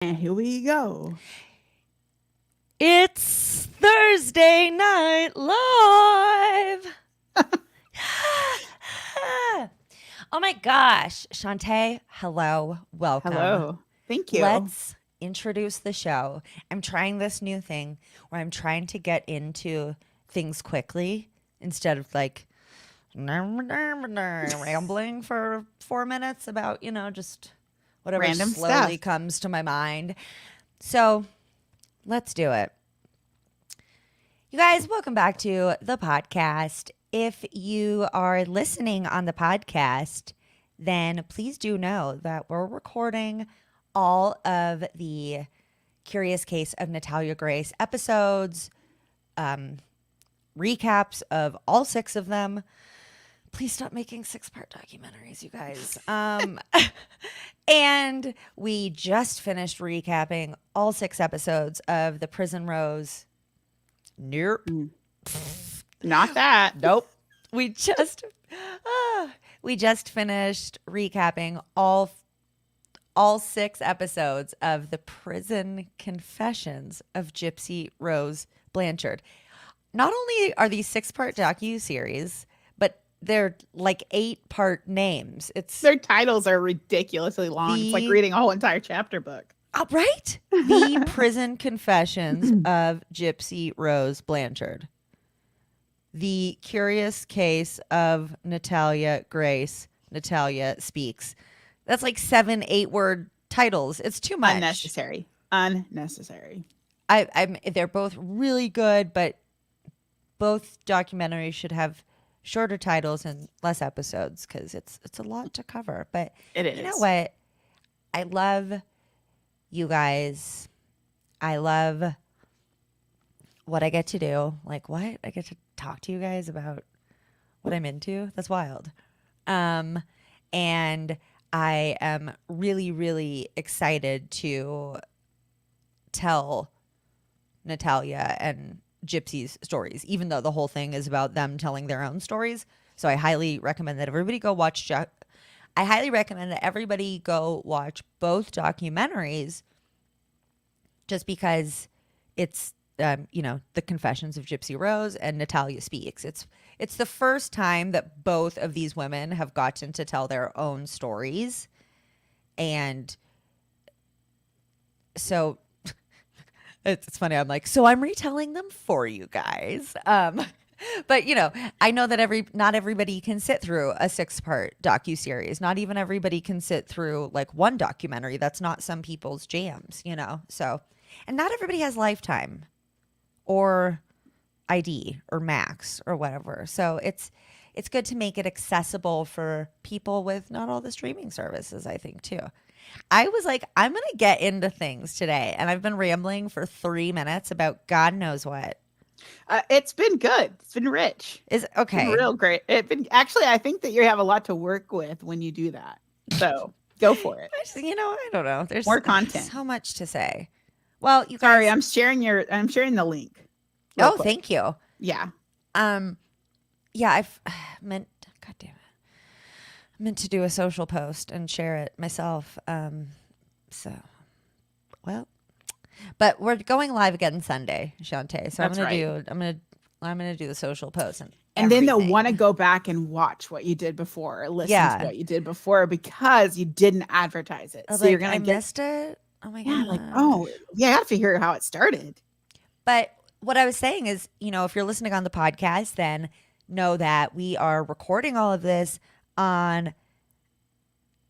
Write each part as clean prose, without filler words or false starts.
And here we go. It's Thursday Night Live. Oh my gosh. Shantae, hello. Welcome. Hello. Thank you. Let's introduce the show. I'm trying this new thing where I'm trying to get into things quickly instead of like rambling for 4 minutes about, just whatever Random slowly stuff. comes to my mind. So let's do it. You guys, welcome back to the podcast. If you are listening on the podcast, then please do know that we're recording all of the Curious Case of Natalia Grace episodes, recaps of all 6 of them. Please stop making 6-part documentaries, you guys. And we just finished recapping all 6 episodes of the Prison Rose. Nope. Not that. Nope. We just finished recapping all 6 episodes of the Prison Confessions of Gypsy Rose Blanchard. Not only are these 6-part docu-series, but they're like 8-part names. Their titles are ridiculously long. It's like reading a whole entire chapter book. Right? The Prison Confessions of Gypsy Rose Blanchard. The Curious Case of Natalia Grace. Natalia Speaks. That's like 7, 8-word titles. It's too much. Unnecessary. They're both really good, but both documentaries should have shorter titles and less episodes because it's a lot to cover. But it is. You know what? I love you guys. I love what I get to do. Like, what? I get to talk to you guys about what I'm into. That's wild. And I am really, really excited to tell Natalia and Gypsy's stories, even though the whole thing is about them telling their own stories. So I highly recommend that everybody go watch I highly recommend that everybody go watch both documentaries just because it's, The Confessions of Gypsy Rose and Natalia Speaks. It's the first time that both of these women have gotten to tell their own stories. And so it's funny. I'm like, so I'm retelling them for you guys. But I know that not everybody can sit through a 6-part docuseries. Not even everybody can sit through like one documentary. That's not some people's jams, So, and not everybody has Lifetime or ID or Max or whatever. So it's good to make it accessible for people with not all the streaming services, I think, too. I was like, I'm going to get into things today. And I've been rambling for 3 minutes about God knows what. It's been good. It's been rich. Okay. It's been real great. Actually, I think that you have a lot to work with when you do that. So go for it. I don't know. There's more content. So much to say. Well, you guys. Sorry, I'm sharing the link. Oh, quick. Thank you. Yeah. Yeah, I've meant, God damn it. I meant to do a social post and share it myself. But we're going live again Sunday, Shantae. So That's I'm gonna do the social post and then they'll want to go back and watch what you did before, or listen to what you did before because you didn't advertise it. So you're gonna missed it. Oh my god! I have to hear how it started. But what I was saying is, if you're listening on the podcast, then know that we are recording all of this on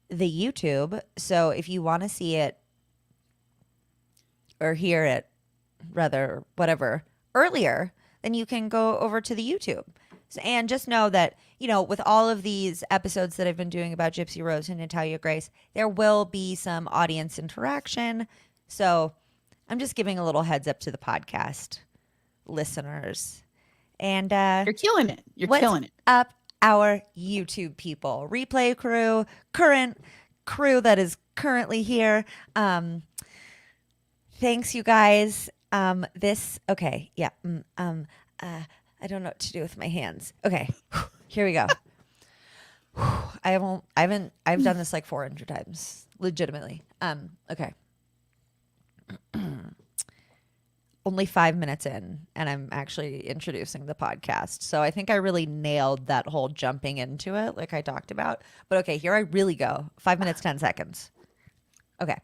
the YouTube. So if you want to see it or hear it, rather, whatever, earlier, then you can go over to the YouTube. And just know that, with all of these episodes that I've been doing about Gypsy Rose and Natalia Grace, there will be some audience interaction. So I'm just giving a little heads up to the podcast listeners. And you're killing it. You're killing it. Up our YouTube people, replay crew, current crew that is currently here. Thanks, you guys. I don't know what to do with my hands. Okay, here we go. I've done this like 400 times, legitimately. Okay. only 5 minutes in, and I'm actually introducing the podcast. So I think I really nailed that whole jumping into it, like I talked about. But okay, here I really go. 5 minutes, 10 seconds. Okay.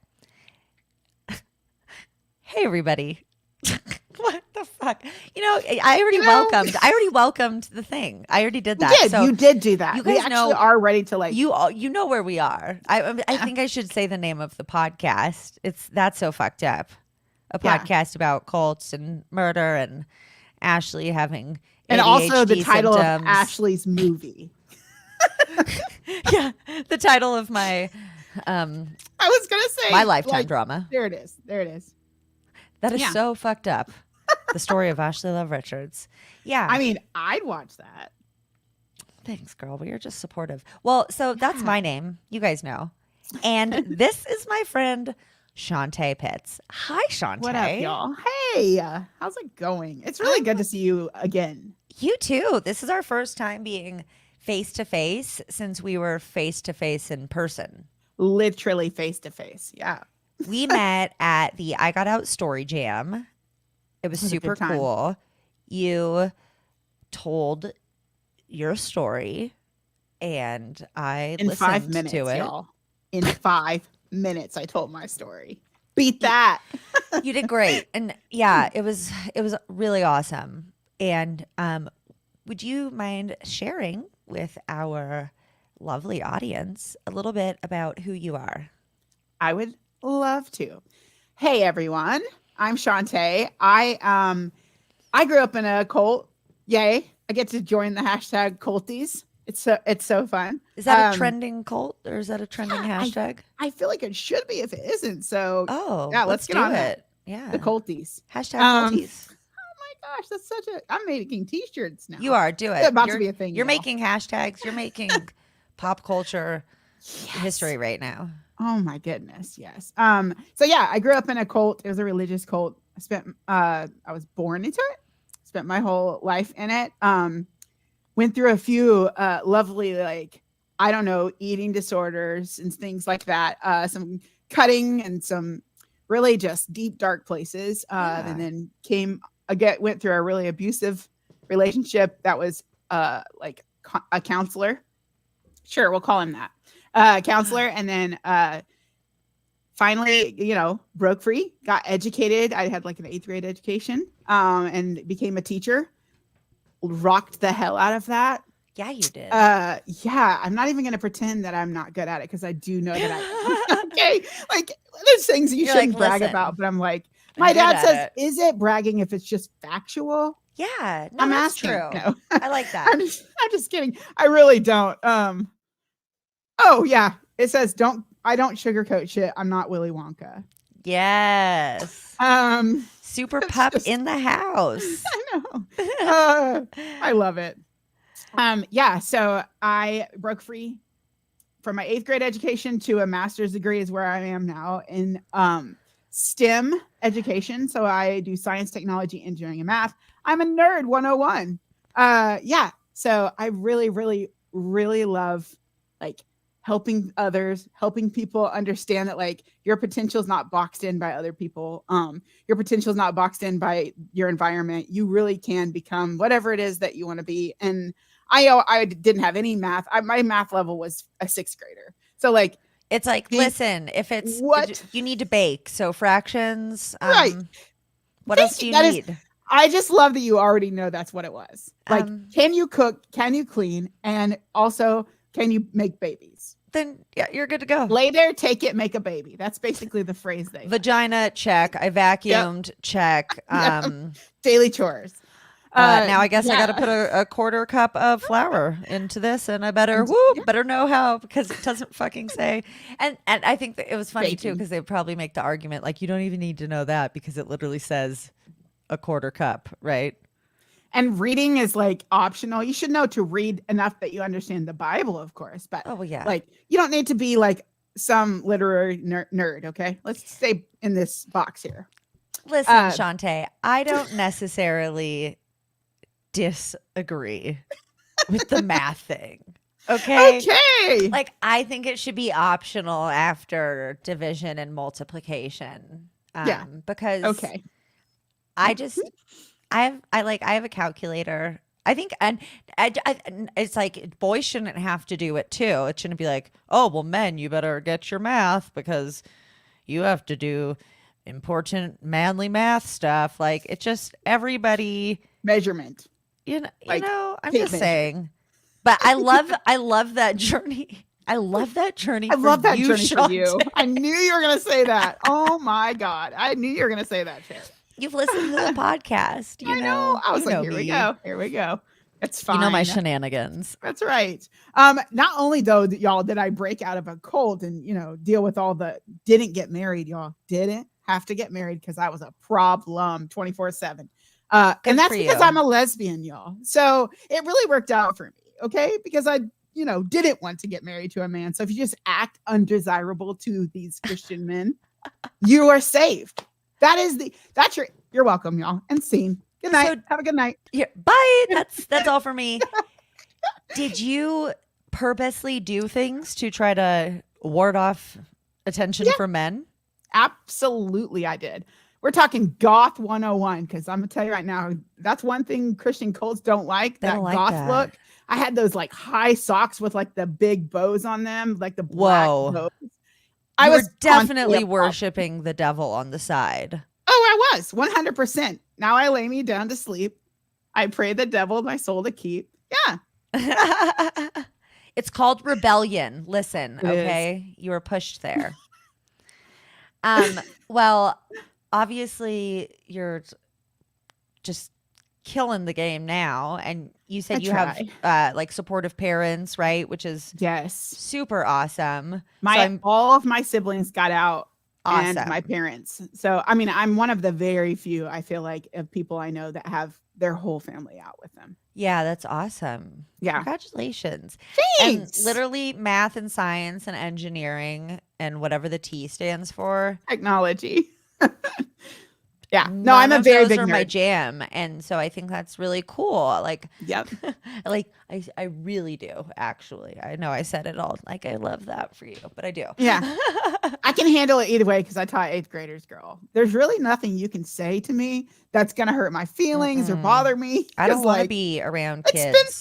Hey, everybody. What the fuck? I already welcomed the thing. I already did that. You did. So you did do that. You guys actually are ready to like. You know where we are. I think I should say the name of the podcast. That's so fucked up. A podcast about cults and murder and Ashley having ADHD and also the title symptoms. of Ashley's movie. Yeah, the title of my. I was gonna say my lifetime drama. There it is. There it is. That is so fucked up. The story of Ashley Love Richards. Yeah. I mean, I'd watch that. Thanks, girl. But you're just supportive. Well, so that's my name. You guys know. And this is my friend, Shantae Pitts. Hi, Shantae. What up, y'all? Hey, how's it going? It's really good to see you again. You too. This is our first time being face-to-face since we were face-to-face in person. Literally face-to-face. Yeah. We met at the I Got Out Story Jam. It was super cool. You told your story, and I listened 5 minutes, to it. Y'all. In 5 minutes, I told my story. Beat that. You did great, and yeah, it was really awesome. And would you mind sharing with our lovely audience a little bit about who you are? I would love to. Hey everyone, I'm Shantae. I grew up in a cult. Yay! I get to join the hashtag culties. It's so fun. Is that a trending cult or is that a trending hashtag? I feel like it should be if it isn't. So yeah, let's get on it. Yeah, the culties. Hashtag culties. Oh my gosh, that's such a. I'm making T-shirts now. You are. Do it. It's about to be a thing. You're making hashtags. You're making pop culture history right now. Oh my goodness, yes. So yeah, I grew up in a cult. It was a religious cult. I was born into it. Spent my whole life in it. Went through a few lovely, like, I don't know, eating disorders and things like that. Some cutting and some really just deep, dark places. And then went through a really abusive relationship that was like a counselor. Sure, we'll call him that. Counselor, and then finally, broke free, got educated. I had like an 8th grade education, and became a teacher. Rocked the hell out of that. Yeah, you did. Yeah, I'm not even going to pretend that I'm not good at it because I do know that I okay. Like, there's things you shouldn't brag about, but I'm like, my dad says, "Is it bragging if it's just factual?" Yeah, I'm asking. True. No. I like that. I'm just kidding. I really don't. Oh yeah, it says I don't sugarcoat shit. I'm not Willy Wonka. Yes. Super pup in the house. I know. I love it. Yeah, so I broke free from my 8th grade education to a master's degree is where I am now in STEM education. So I do science, technology, engineering, and math. I'm a nerd 101. Yeah, so I really, really, really love like helping others, helping people understand that like your potential is not boxed in by other people. Your potential is not boxed in by your environment. You really can become whatever it is that you want to be. And I didn't have any math. My math level was a 6th grader. So like, it's like, listen, if it's what you need to bake, so fractions, right. What else do you need? I just love that you already know that's what it was. Like, can you cook? Can you clean? And also, can you make babies? Then yeah, you're good to go. Lay there, take it, make a baby. That's basically the phrase they vagina check. I vacuumed check. Daily chores. Now I guess I got to put a 1/4 cup of flour into this, and I better know how because it doesn't fucking say. And I think that it was funny too because they probably make the argument like you don't even need to know that because it literally says a 1/4 cup, right? And reading is like optional. You should know to read enough that you understand the Bible, of course. But like you don't need to be like some literary nerd. Okay, let's stay in this box here. Listen, Shantae, I don't necessarily disagree with the math thing. Okay. Like I think it should be optional after division and multiplication. Because I just I have a calculator. I think, and it's like boys shouldn't have to do it too. It shouldn't be like, oh well, men, you better get your math because you have to do important manly math stuff. Like it's just everybody, Measurement. you know. I'm tape just measure. saying, but I love that journey. I love that journey. I love that journey for you. Shantae. I knew you were gonna say that. Oh my God. I knew you were gonna say that shit. You've listened to the podcast. You I know. I was you like, know here we me. go. Here we go. It's fine. You know my shenanigans. That's right. Not only though, y'all, did I break out of a cult and deal with all the didn't get married, y'all. Didn't have to get married because I was a problem 24/7. And that's for because you. I'm a lesbian, y'all. So it really worked out for me, okay? Because I didn't want to get married to a man. So if you just act undesirable to these Christian men, you are saved. You're welcome, y'all. And scene. Good night. So- Have a good night. Yeah, bye. That's all for me. Did you purposely do things to try to ward off attention from men? Absolutely, I did. We're talking goth 101 because I'm gonna tell you right now, that's one thing Christian cults don't like. They That don't like goth that. look. I had those like high socks with like the big bows on them, like the black Whoa. bows. I I was was definitely constantly worshiping the devil on the side. Oh, I was 100%. Now I lay me down to sleep. I pray the devil my soul to keep. Yeah. It's called rebellion. Listen, It is. okay? You were pushed there. Well, obviously you're just killing the game now, and you said I you have like supportive parents, right? Which is Yes. super awesome. So I'm All of my siblings got out and awesome. my parents. So, I mean, I'm one of the very few, I feel like, of people I know that have their whole family out with them. Yeah, that's awesome. Yeah. Congratulations. Thanks. And literally math and science and engineering and whatever the T stands for. Technology. Yeah. No, None I'm a of very those big are my nerd. jam. And so I think that's really cool. Like, Yep. I really do, actually. I know I said it all. Like, I love that for you, but I do. Yeah. I can handle it either way because I taught 8th graders, girl. There's really nothing you can say to me that's going to hurt my feelings or bother me. I don't 'cause, want to like, be around it's kids. been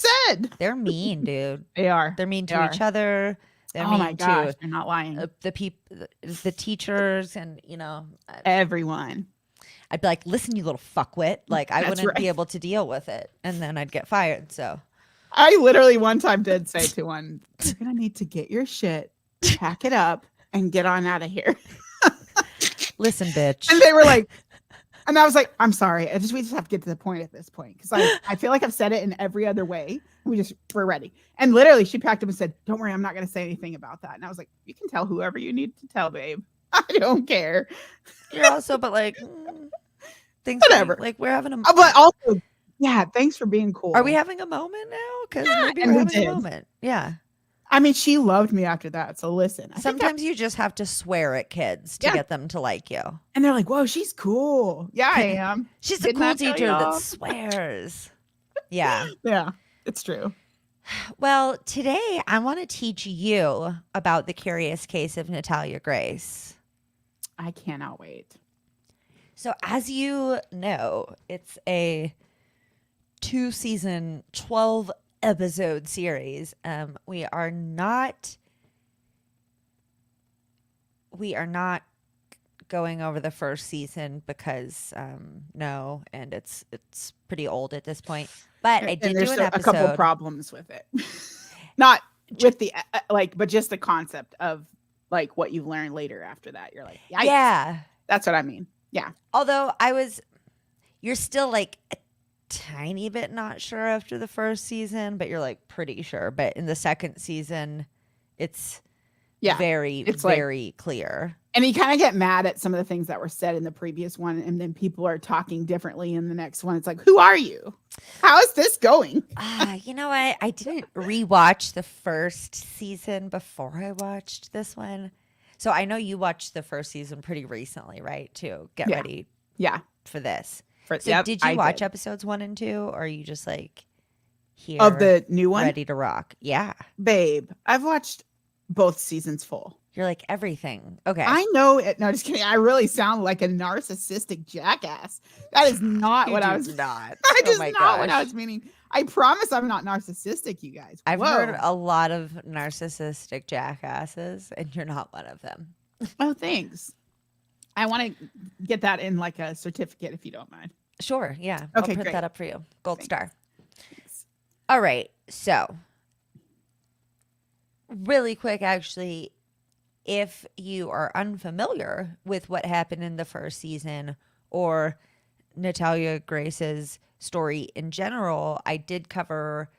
said. They're mean, dude. They are. They're mean They to are. each other. They're Oh mean my gosh, to they're not lying. the teachers, and Everyone. I'd be like, listen, you little fuckwit. Like, I That's wouldn't be right. able to deal with it. And then I'd get fired. So I literally one time did say to one, you're going to need to get your shit, pack it up, and get on out of here. listen, bitch. And they were like, and I was like, I'm sorry. We just have to get to the point at this point. Because I feel like I've said it in every other way. We're ready. And literally she packed up and said, don't worry, I'm not going to say anything about that. And I was like, you can tell whoever you need to tell, babe. I don't care. You're also, but like, things Whatever. like we're having a. But also, yeah, thanks for being cool. Are we having a moment now? Because Yeah, maybe and we're we having did. a moment. Yeah. I mean, she loved me after that. So listen, I think Sometimes you just have to swear at kids to Yeah. get them to like you. and they're like, whoa, she's cool. Yeah, I am. She's the Didn't cool I tell teacher that y'all? swears. Yeah. Yeah, it's true. Well, today I want to teach you about the curious case of Natalia Grace. I cannot wait. So, as you know, it's a 2-season, 12-episode series. We are not going over the first season because no, and it's pretty old at this point. But I And did there's do an a couple episode. problems with it. Not with the but just the concept of like what you learn later after that. You're like, yikes. Yeah. That's what I mean. Yeah. Although you're still like a tiny bit not sure after the first season, but you're like pretty sure. But in the second season, it's Yeah. very, like- very clear. And you kind of get mad at some of the things that were said in the previous one, and then people are talking differently in the next one. It's like, who are you? How is this going? You know what? I didn't rewatch the first season before I watched this one. So I know you watched the first season pretty recently, right? To get Yeah. ready Yeah. for this. For, So yep, did you I watch did. episodes 1 and 2, or are you just like here Of the new one? ready to rock? Yeah. Babe, I've watched both seasons full. You're like everything. Okay. I know it. No, just kidding. I really sound like a narcissistic jackass. That is not You what I do was. not. That Oh is my not what I gosh. was meaning. I promise I'm not narcissistic, you guys. I've heard Whoa. a lot of narcissistic jackasses, and you're not one of them. Oh, thanks. I want to get that in like a certificate if you don't mind. Sure. Yeah. I'll Okay, print great. that up for you. Gold Thanks. star. Thanks. All right. So, really quick, actually, if you are unfamiliar with what happened in the first season or Natalia Grace's story in general, I did cover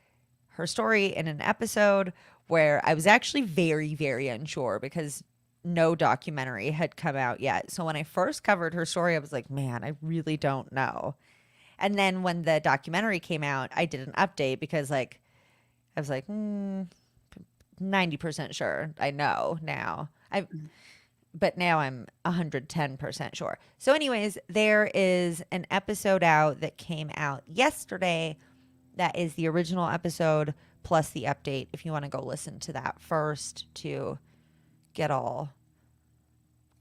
her story in an episode where I was actually very, very unsure because no documentary had come out yet. So when I first covered her story, I was like, man, I really don't know. And then when the documentary came out, I did an update because like I was like, 90% sure I know now. But now I'm 110% sure. So anyways, there is an episode out that came out yesterday that is the original episode plus the update if you want to go listen to that first to get all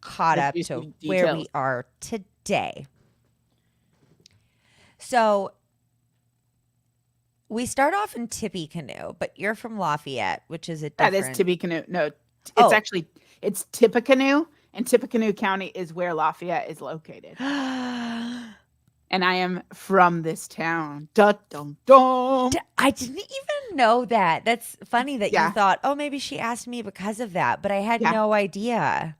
caught The up juicy to where we details. are today. So we start off in Tippecanoe, but you're from Lafayette, which is a That is different. Tippecanoe. No, it's Oh. actually it's Tippecanoe, and Tippecanoe County is where Lafayette is located. And I am from this town. Dum dum dum. I didn't even know that. That's funny that Yeah. you thought, oh, maybe she asked me because of that, but I had Yeah. no idea.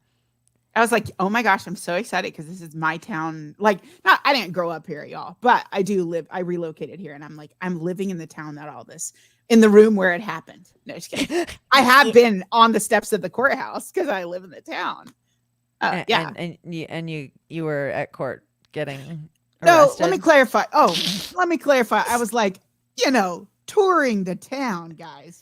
I was like, oh my gosh, I'm so excited because this is my town. Like, not I didn't grow up here, y'all, but I do live. I relocated here, and I'm like, I'm living in the town that all this in the room where it happened. No, just kidding. I have been on the steps of the courthouse because I live in the town. Yeah. And you were at court getting No, arrested. let me clarify. Oh, let me clarify. I was like, touring the town, guys.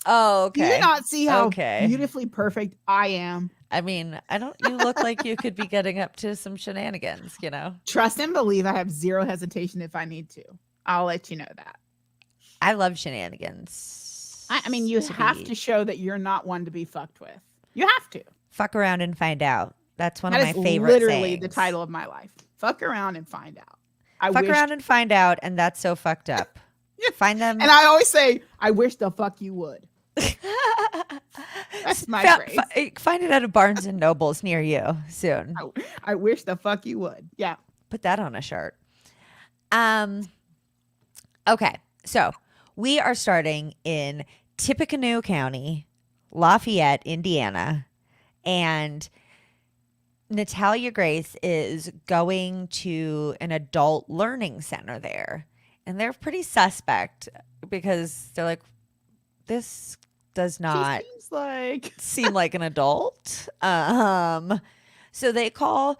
Oh, Do okay. you not see how Okay. beautifully perfect I am? I mean, you look like you could be getting up to some shenanigans, you know? Trust and believe I have zero hesitation if I need to. I'll let you know that. I love shenanigans. I mean, you have to show that you're not one to be fucked with. You have to. Fuck around and find out. That's one That of is my favorite literally the sayings. title of my life. Fuck around and find out. Fuck around and find out, and that's so fucked up. Find them. And I always say, I wish the fuck you would. That's my phrase. Find it at a Barnes and Nobles near you soon. I wish the fuck you would. Yeah. Put that on a shirt. Okay, so we are starting in Tippecanoe County, Lafayette, Indiana, and Natalia Grace is going to an adult learning center there. And they're pretty suspect because they're like, this does not seem like an adult. So they call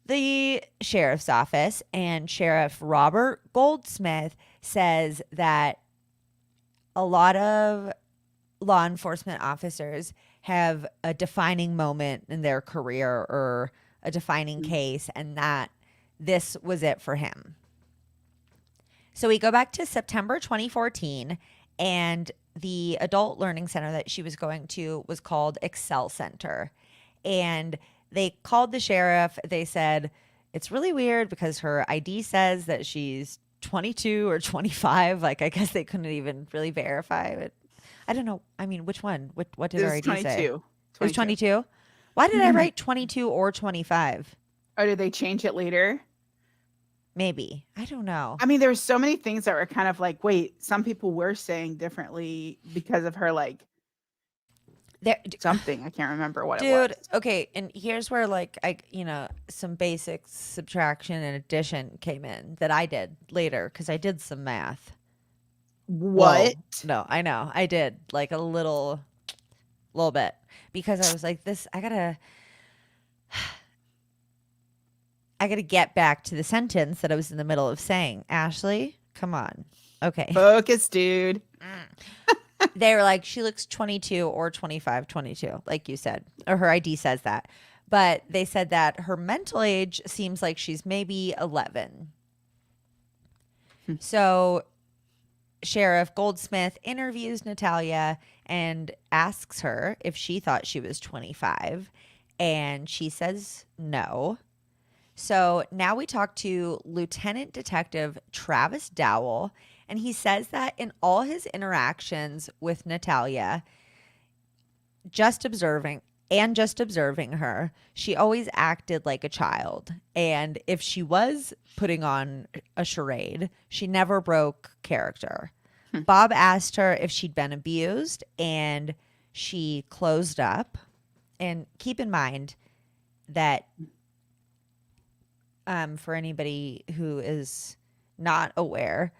the sheriff's office, and Sheriff Robert Goldsmith says that a lot of law enforcement officers have a defining moment in their career or a defining case, and that this was it for him. So we go back to September 2014, and the adult learning center that she was going to was called Excel Center. And they called the sheriff. They said, it's really weird because her ID says that she's 22 or 25. Like, I guess they couldn't even really verify it. I don't know. I mean, which one? What did her ID 22. say? It was 22? Why did I write 22 or 25? Or did they change it later? Maybe. I don't know. I mean, there were so many things that were kind of like, wait, some people were saying differently because of her, like, something. I can't remember what it was. Dude, okay, and here's where, like, some basic subtraction and addition came in that I did later because I did some math. What? Whoa. No, I know. I did, like, a little bit because I was like, I gotta get back to the sentence that I was in the middle of saying. Ashley, come on. Okay. Focus, dude. They were like, she looks 22 or 25, 22, like you said, or her ID says that. But they said that her mental age seems like she's maybe 11. So Sheriff Goldsmith interviews Natalia and asks her if she thought she was 25, and she says no. So now we talk to Lieutenant Detective Travis Dowell, and he says that in all his interactions with Natalia, just observing her, she always acted like a child. And if she was putting on a charade, she never broke character. Bob asked her if she'd been abused, and she closed up. And keep in mind that for anybody who is not aware,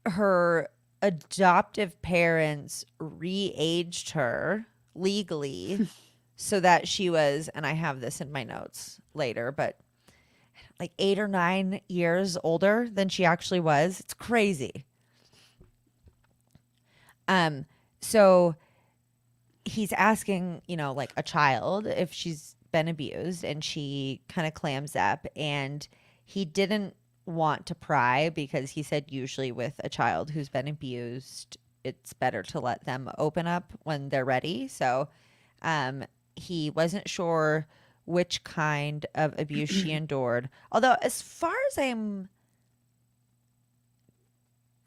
her adoptive parents re-aged her legally so that she was, and I have this in my notes later, but like 8 or 9 years older than she actually was. It's crazy. So he's asking, like a child if she's been abused, and she kind of clams up, and he didn't want to pry because he said usually with a child who's been abused, it's better to let them open up when they're ready. So he wasn't sure which kind of abuse she endured. Although as far as I'm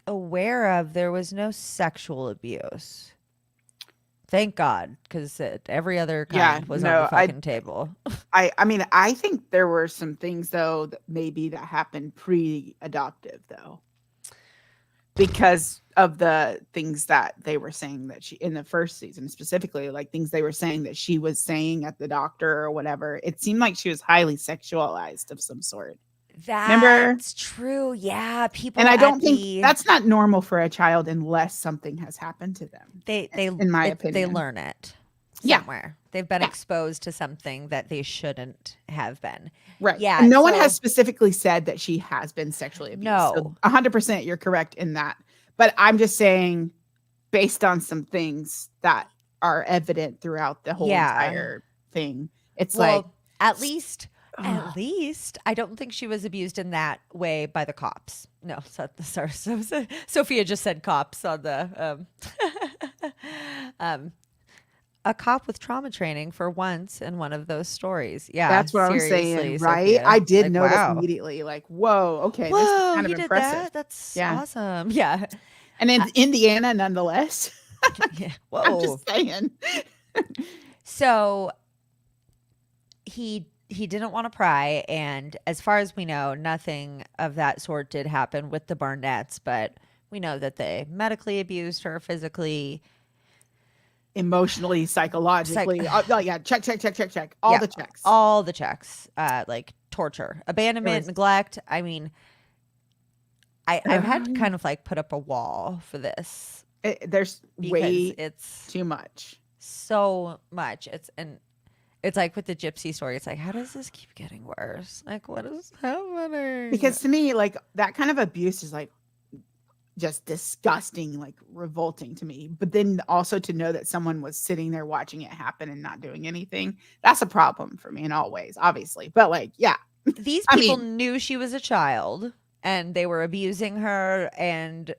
aware of, there was no sexual abuse. Thank God, because every other kind was on the fucking table. I mean, I think there were some things though that maybe that happened pre-adoptive though, because of the things that they were saying that she in the first season specifically, like things they were saying that she was saying at the doctor or whatever. It seemed like she was highly sexualized of some sort. Remember? That's true. Yeah, people. And I don't think that's not normal for a child unless something has happened to them. In my opinion, they learn it somewhere. Yeah. They've been exposed to something that they shouldn't have been. Right. Yeah. And no one has specifically said that she has been sexually abused. No. So 100% you're correct in that. But I'm just saying, based on some things that are evident throughout the whole entire thing, it's like at least I don't think she was abused in that way by the cops. No, sorry. Sophia just said cops on the a cop with trauma training for once in one of those stories. Yeah, that's what I'm saying, right? Sophia. I did notice immediately, like, whoa, okay, this is kind of impressive. That? That's awesome. Yeah, and in Indiana, nonetheless. Yeah, whoa. I'm just saying. So he didn't want to pry, and as far as we know, nothing of that sort did happen with the Barnetts, but we know that they medically abused her physically, emotionally, psychologically. Check. All the checks. Like torture, abandonment, neglect. I mean, I've had to kind of like put up a wall for this. There's it's too much. So much. It's like with the gypsy story. It's like, how does this keep getting worse? Like, what is happening? Because to me, like that kind of abuse is like just disgusting, like revolting to me. But then also to know that someone was sitting there watching it happen and not doing anything, that's a problem for me in all ways, obviously. But like, yeah. These people knew she was a child and they were abusing her and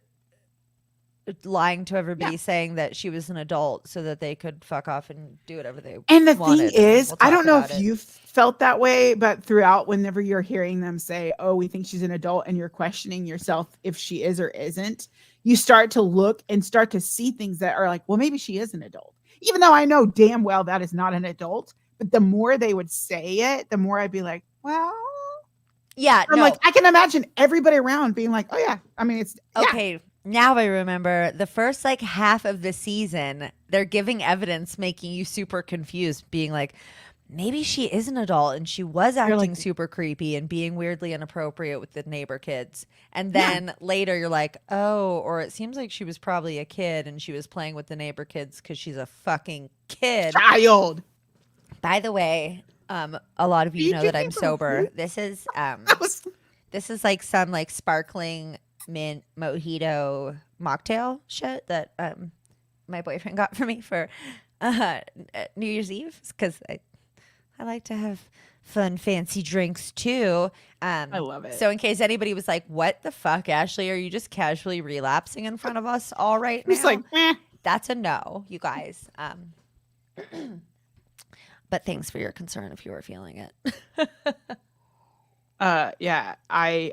lying to everybody, saying that she was an adult so that they could fuck off and do whatever they wanted. And the thing is, I don't know if you felt that way, but throughout, whenever you're hearing them say, oh, we think she's an adult, and you're questioning yourself if she is or isn't, you start to look and start to see things that are like, well, maybe she is an adult. Even though I know damn well that is not an adult, but the more they would say it, the more I'd be like, well, yeah. I'm like, I can imagine everybody around being like, oh yeah. I mean, it's okay. Now I remember the first like half of the season, they're giving evidence making you super confused, being like, maybe she is an adult and she was acting super creepy and being weirdly inappropriate with the neighbor kids. And then later you're like, oh, or it seems like she was probably a kid and she was playing with the neighbor kids because she's a fucking kid. Child. By the way, a lot of you know that I'm sober. This is like some like sparkling mint mojito mocktail shit that my boyfriend got for me for New Year's Eve, because I like to have fun, fancy drinks too. I love it. So in case anybody was like, what the fuck, Ashley? Are you just casually relapsing in front of us all right Just now? like, That's a no, you guys. But thanks for your concern if you were feeling it. yeah, I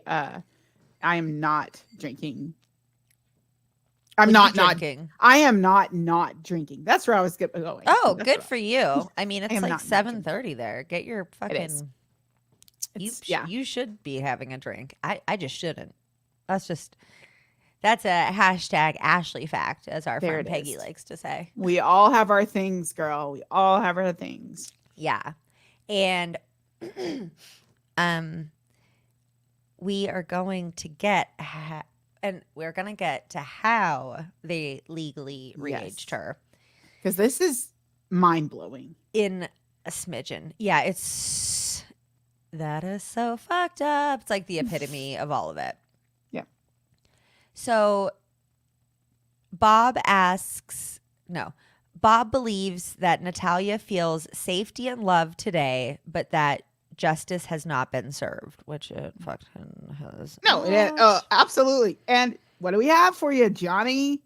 am not drinking. What I'm are you not drinking? I am not drinking. That's where I was going. Oh, That's good what for you. I mean, I it's am like not 7:30 there. Get your It is. fucking. It's yeah. You should be having a drink. I just shouldn't. That's a hashtag Ashley fact, as our There friend it Peggy is. likes to say. We all have our things, girl. We all have our things. Yeah. And we are going to get to how they legally re-aged her Because this is mind blowing. in a smidgen. Yeah, that is so fucked up. It's like the epitome of all of it. Yeah. So Bob believes that Natalia feels safety and love today, but that justice has not been served, which it fucking has. No, absolutely. And what do we have for you, Johnny?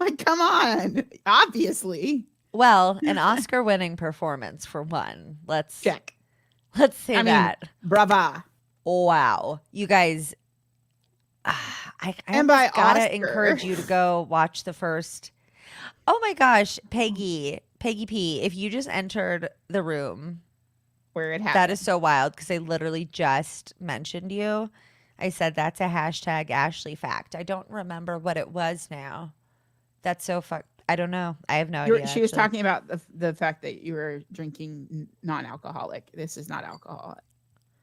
Like, come on. Obviously. Well, an Oscar-winning performance for one. Let's Check. say that. Brava. Wow, you guys. I And by gotta Oscar. encourage you to go watch the first. Oh my gosh, Peggy P, if you just entered the room Where it happened. that is so wild because I literally just mentioned you. I said that's a hashtag Ashley fact. I don't remember what it was now. That's so I don't know. I have no idea. She was talking about the fact that you were drinking non-alcoholic. This is not alcohol.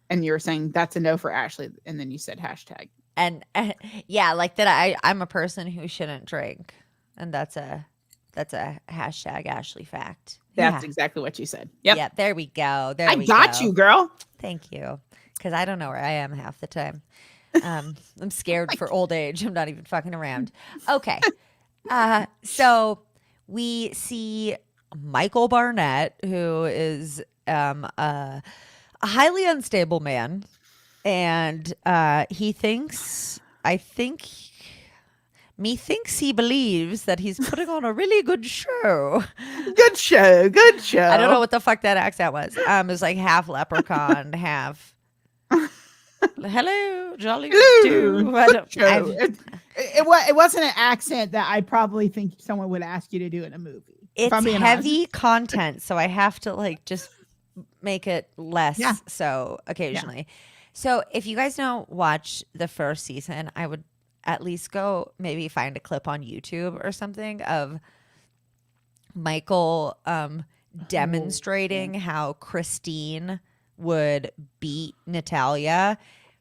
And you were saying that's a no for Ashley. And then you said hashtag. And yeah, like that I'm a person who shouldn't drink. And that's a hashtag Ashley fact. That's exactly what you said. Yep. Yeah, there we go. I got you, girl. Thank you. Because I don't know where I am half the time. I'm scared for old age. I'm not even fucking around. Okay. So we see Michael Barnett, who is a highly unstable man. And methinks he believes that he's putting on a really good show. Good show. Good show. I don't know what the fuck that accent was. It was like half leprechaun, half hello, jolly Hello. Good show. It wasn't an accent that I probably think someone would ask you to do in a movie. It's heavy content, so I have to like just make it less so occasionally. Yeah. So if you guys don't watch the first season, I would at least go maybe find a clip on YouTube or something of Michael demonstrating how Christine would beat Natalia.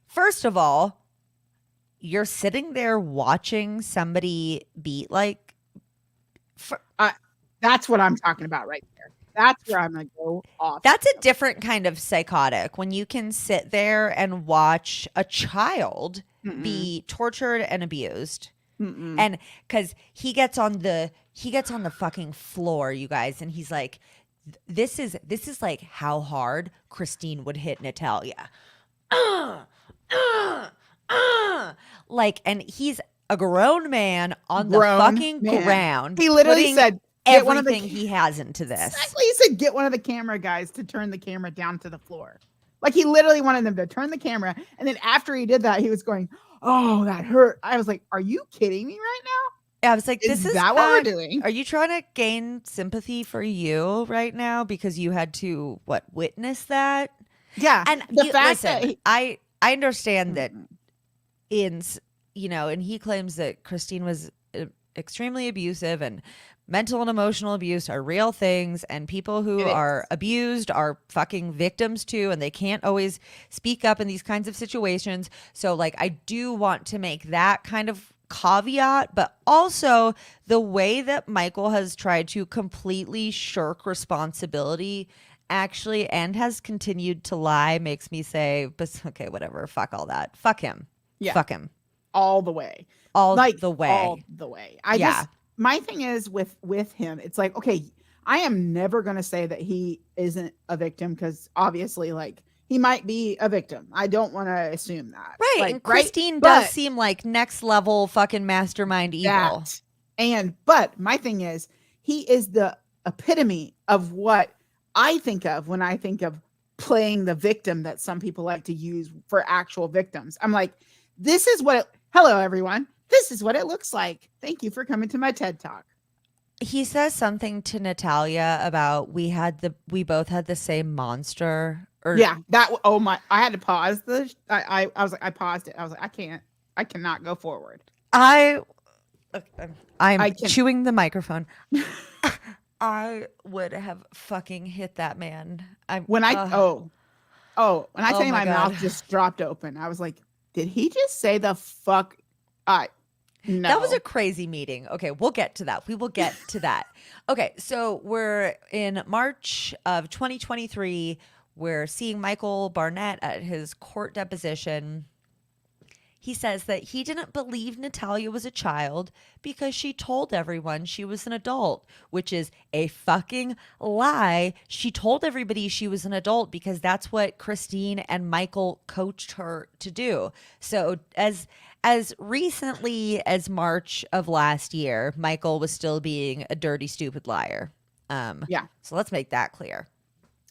First of all, you're sitting there watching somebody beat that's what I'm talking about right there. That's where I'm going to go off. That's a different kind of psychotic when you can sit there and watch a child be tortured and abused. And because he gets on the fucking floor, you guys, and he's like, this is like how hard Christine would hit Natalia. Like, and he's a grown man on the fucking ground. He literally said everything he has into this. Exactly. He said, get one of the camera guys to turn the camera down to the floor. Like, he literally wanted them to turn the camera. And then after he did that, he was going, oh, that hurt. I was like, are you kidding me right now? I was like, is that what we're doing? Are you trying to gain sympathy for you right now because you had to witness that? Yeah. And I understand that and he claims that Christine was extremely abusive, and mental and emotional abuse are real things, and people who are abused are fucking victims too, and they can't always speak up in these kinds of situations. So like, I do want to make that kind of caveat, but also the way that Michael has tried to completely shirk responsibility actually and has continued to lie makes me say, but okay, whatever, fuck all that, fuck him. Yeah, fuck him all the way, all the way. My thing is with him, it's like, okay, I am never going to say that he isn't a victim, because obviously, like, he might be a victim. I don't want to assume that. Right. Like, And Christine But does seem like next level fucking mastermind evil. But my thing is, he is the epitome of what I think of when I think of playing the victim that some people like to use for actual victims. I'm like, this is what hello everyone. This is what it looks like. Thank you for coming to my TED Talk. He says something to Natalia about we both had the same monster. Or yeah, that oh my! I had to pause the. I was like, I paused it. I was like, I cannot go forward. I'm chewing the microphone. I would have fucking hit that man. When I tell you my God. mouth just dropped open. I was like, did he just say the fuck? No. That was a crazy meeting. Okay, we'll get to that. We will get to that. Okay, so we're in March of 2023. We're seeing Michael Barnett at his court deposition. He says that he didn't believe Natalia was a child because she told everyone she was an adult, which is a fucking lie. She told everybody she was an adult because that's what Christine and Michael coached her to do. So as recently as March of last year, Michael was still being a dirty, stupid liar. Yeah. So let's make that clear.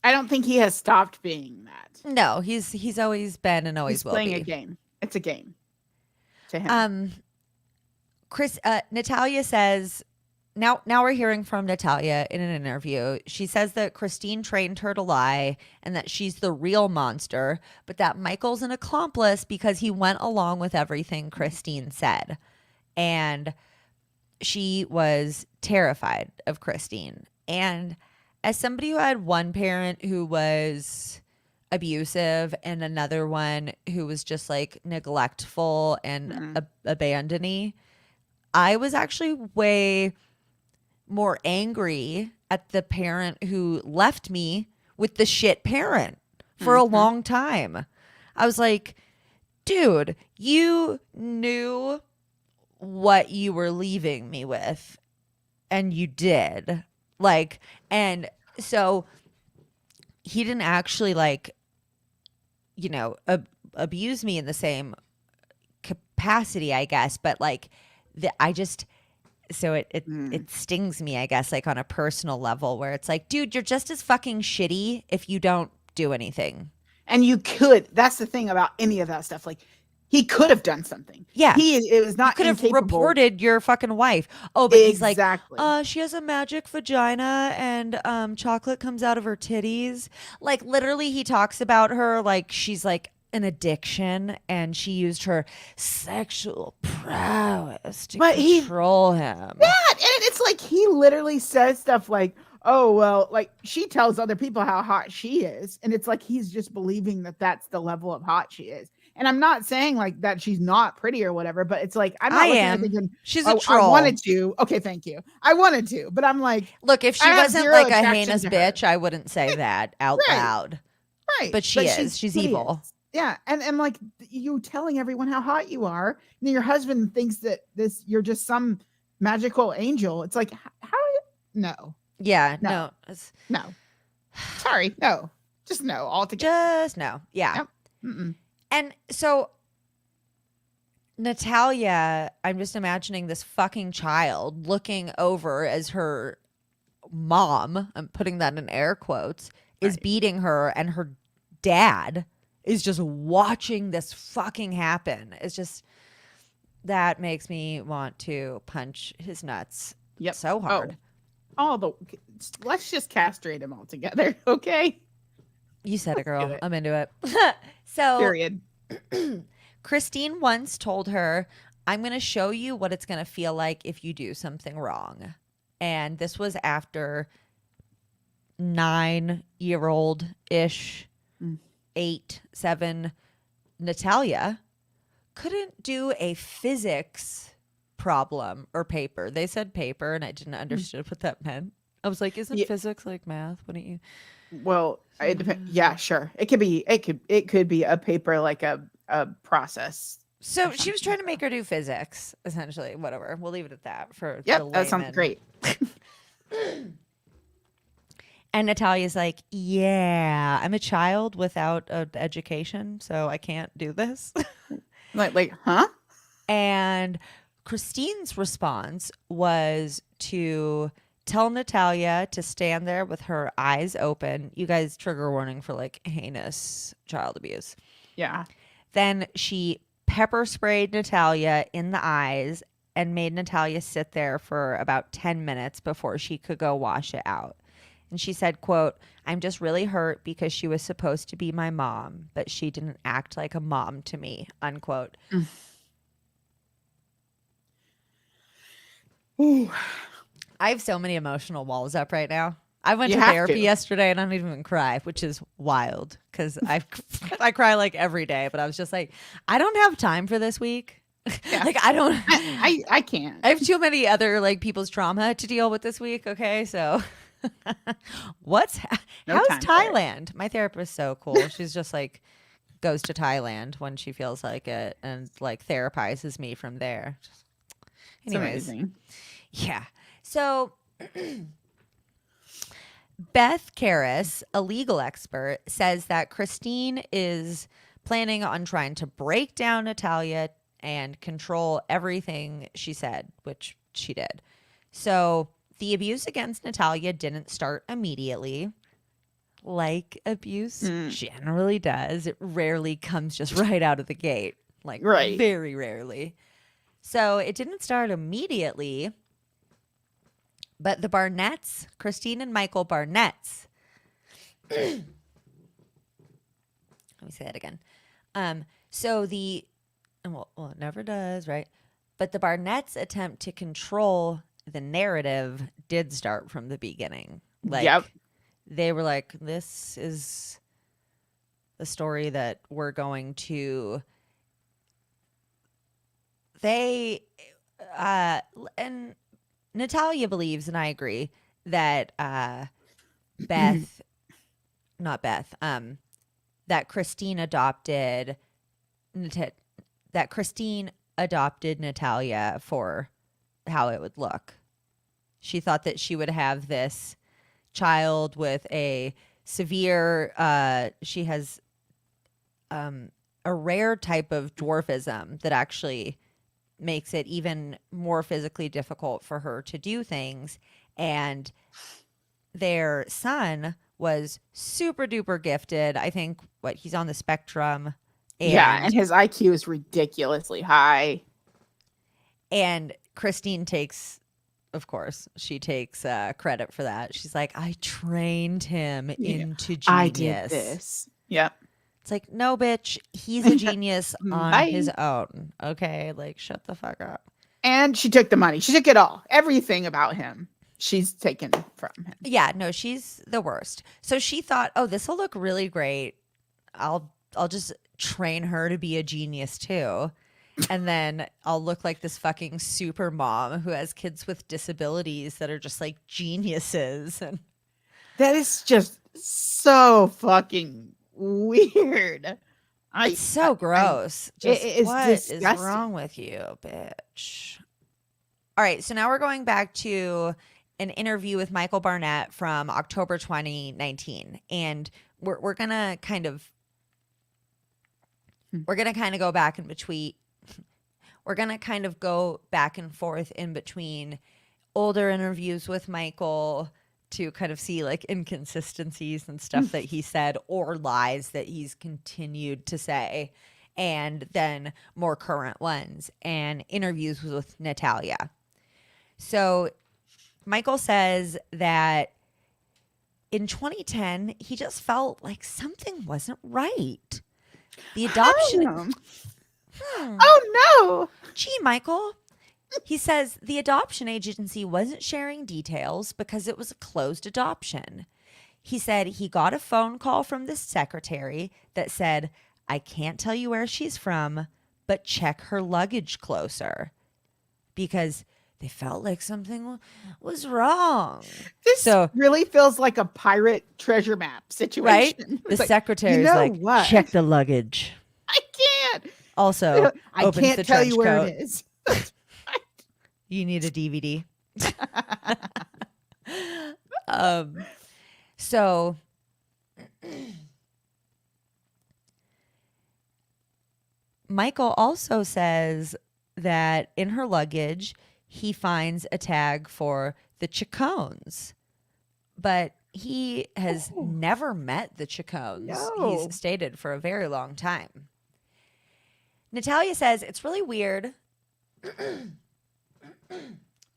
I don't think he has stopped being that. No, he's always been and always will be. He's playing a game. It's a game to him. Natalia says, now we're hearing from Natalia in an interview. She says that Christine trained her to lie and that she's the real monster, but that Michael's an accomplice because he went along with everything Christine said. And she was terrified of Christine. And as somebody who had one parent who was abusive and another one who was just like neglectful and abandoning, I was actually way more angry at the parent who left me with the shit parent for a long time. I was like, dude, you knew what you were leaving me with and you did. Like, and so he didn't actually abuse me in the same capacity, I guess, but like it stings me, I guess, like on a personal level where it's like, dude, you're just as fucking shitty if you don't do anything. And that's the thing about any of that stuff. Like, he could have done something. Yeah. It was not you could have incapable. reported your fucking wife. Oh, but he's like, Exactly. she has a magic vagina and chocolate comes out of her titties. Like, literally, he talks about her like she's like an addiction and she used her sexual prowess to control him. Yeah, and it's like he literally says stuff like, oh, well, like she tells other people how hot she is. And it's like he's just believing that that's the level of hot she is. And I'm not saying like that she's not pretty or whatever, but it's like I'm not looking at thinking she's a troll. I wanted to. Okay, thank you. I wanted to, but I'm like, look, if she wasn't like a heinous bitch, I wouldn't say that out loud. Right. But she's evil. Yeah. And like you telling everyone how hot you are, and then your husband thinks that you're just some magical angel. It's like, how no. Yeah, no. Sorry, no. Just no altogether. Just no. Yeah. Yep. And so Natalia, I'm just imagining this fucking child looking over as her mom, I'm putting that in air quotes, is beating her, and her dad is just watching this fucking happen. It's just, that makes me want to punch his nuts so hard. Let's just castrate him all together, okay? You said it, girl. I'm into it. So, period. Christine once told her, I'm going to show you what it's going to feel like if you do something wrong. And this was after 9-year-old-ish, 8, 7, Natalia couldn't do a physics problem or paper. They said paper, and I didn't understand what that meant. I was like, isn't physics like math? Wouldn't you? Well, it depends. Yeah, sure. It could be a paper, like a process. So she was trying to make her do physics, essentially. Whatever. We'll leave it at that for that sounds great. And Natalia's like, yeah, I'm a child without an education, so I can't do this. Huh? And Christine's response was to tell Natalia to stand there with her eyes open. You guys, trigger warning for like heinous child abuse. Yeah. Then she pepper sprayed Natalia in the eyes and made Natalia sit there for about 10 minutes before she could go wash it out. And she said, quote, I'm just really hurt because she was supposed to be my mom, but she didn't act like a mom to me, unquote. Ooh. I have so many emotional walls up right now. I went You to have therapy to. yesterday and I don't even cry, which is wild because I cry like every day. But I was just like, I don't have time for this week. Yeah. Like I don't. I can't. I have too many other like people's trauma to deal with this week. Okay, so how's time for it. Thailand? My therapist is so cool. She's just like goes to Thailand when she feels like it and like therapizes me from there. It's Anyways, amazing. yeah. So Beth Karras, a legal expert, says that Christine is planning on trying to break down Natalia and control everything she said, which she did. So the abuse against Natalia didn't start immediately, like abuse generally does. It rarely comes just right out of the gate, like very rarely. So it didn't start immediately. But the Barnetts, Christine and Michael Barnetts, let me say that again. Well, it never does, right? But the Barnetts' attempt to control the narrative did start from the beginning. Like, they were like, this is the story that we're going to. And Natalia believes, and I agree, that that Christine adopted Natalia for how it would look. She thought that she would have this child with a severe, she has a rare type of dwarfism that actually makes it even more physically difficult for her to do things. And their son was super duper gifted. I think he's on the spectrum. And his IQ is ridiculously high. And Christine takes, of course, credit for that. She's like, I trained him into genius. I did this. Yep. It's like, no, bitch, he's a genius on his own. Okay, like, shut the fuck up. And she took the money. She took it all. Everything about him, she's taken from him. Yeah, no, she's the worst. So she thought, oh, this will look really great. I'll just train her to be a genius too. And then I'll look like this fucking super mom who has kids with disabilities that are just like geniuses. And that is just so fucking weird. It's so gross. What is wrong with you, bitch? All right, so now we're going back to an interview with Michael Barnett from October 2019, and we're gonna kind of go back in between. We're gonna kind of go back and forth in between older interviews with Michael to kind of see like inconsistencies and stuff that he said or lies that he's continued to say, and then more current ones and interviews with Natalia. So Michael says that in 2010, he just felt like something wasn't right. The adoption. Oh no. Gee, Michael. He says the adoption agency wasn't sharing details because it was a closed adoption. He said he got a phone call from the secretary that said, I can't tell you where she's from, but check her luggage closer, because they felt like something was wrong. This really feels like a pirate treasure map situation. Right? The secretary's what? Check the luggage. I can't. Also, I can't tell you where it is. You need a DVD. So Michael also says that in her luggage, he finds a tag for the Chacones, but he has Oh, never met the Chacones. He's no. stated for a very long time. Natalia says it's really weird.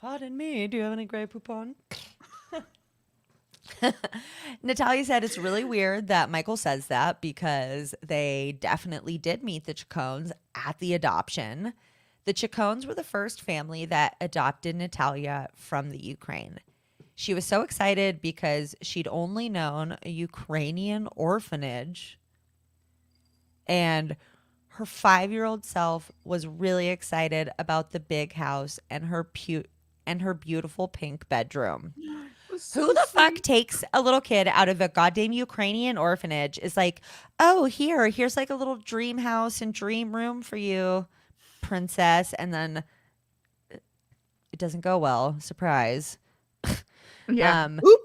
Pardon me, do you have any Grey Poupon? Natalia said it's really weird that Michael says that because they definitely did meet the Chacones at the adoption. The Chacones were the first family that adopted Natalia from the Ukraine. She was so excited because she'd only known a Ukrainian orphanage, and her 5-year-old self was really excited about the big house and her beautiful pink bedroom. It was Who so the fuck sweet. takes a little kid out of a goddamn Ukrainian orphanage is like, oh, here's like a little dream house and dream room for you, princess, and then it doesn't go well. Surprise. Yeah. Oop.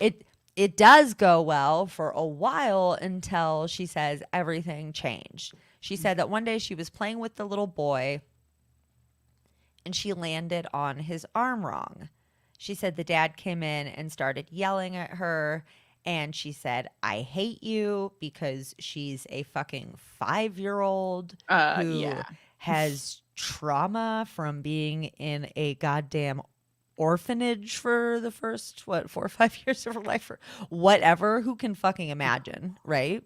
It does go well for a while until she says everything changed. She said that one day she was playing with the little boy and she landed on his arm wrong. She said the dad came in and started yelling at her. And she said, I hate you, because she's a fucking 5-year-old who Yeah. has trauma from being in a goddamn orphanage for the first, 4 or 5 years of her life, or whatever. Who can fucking imagine, right?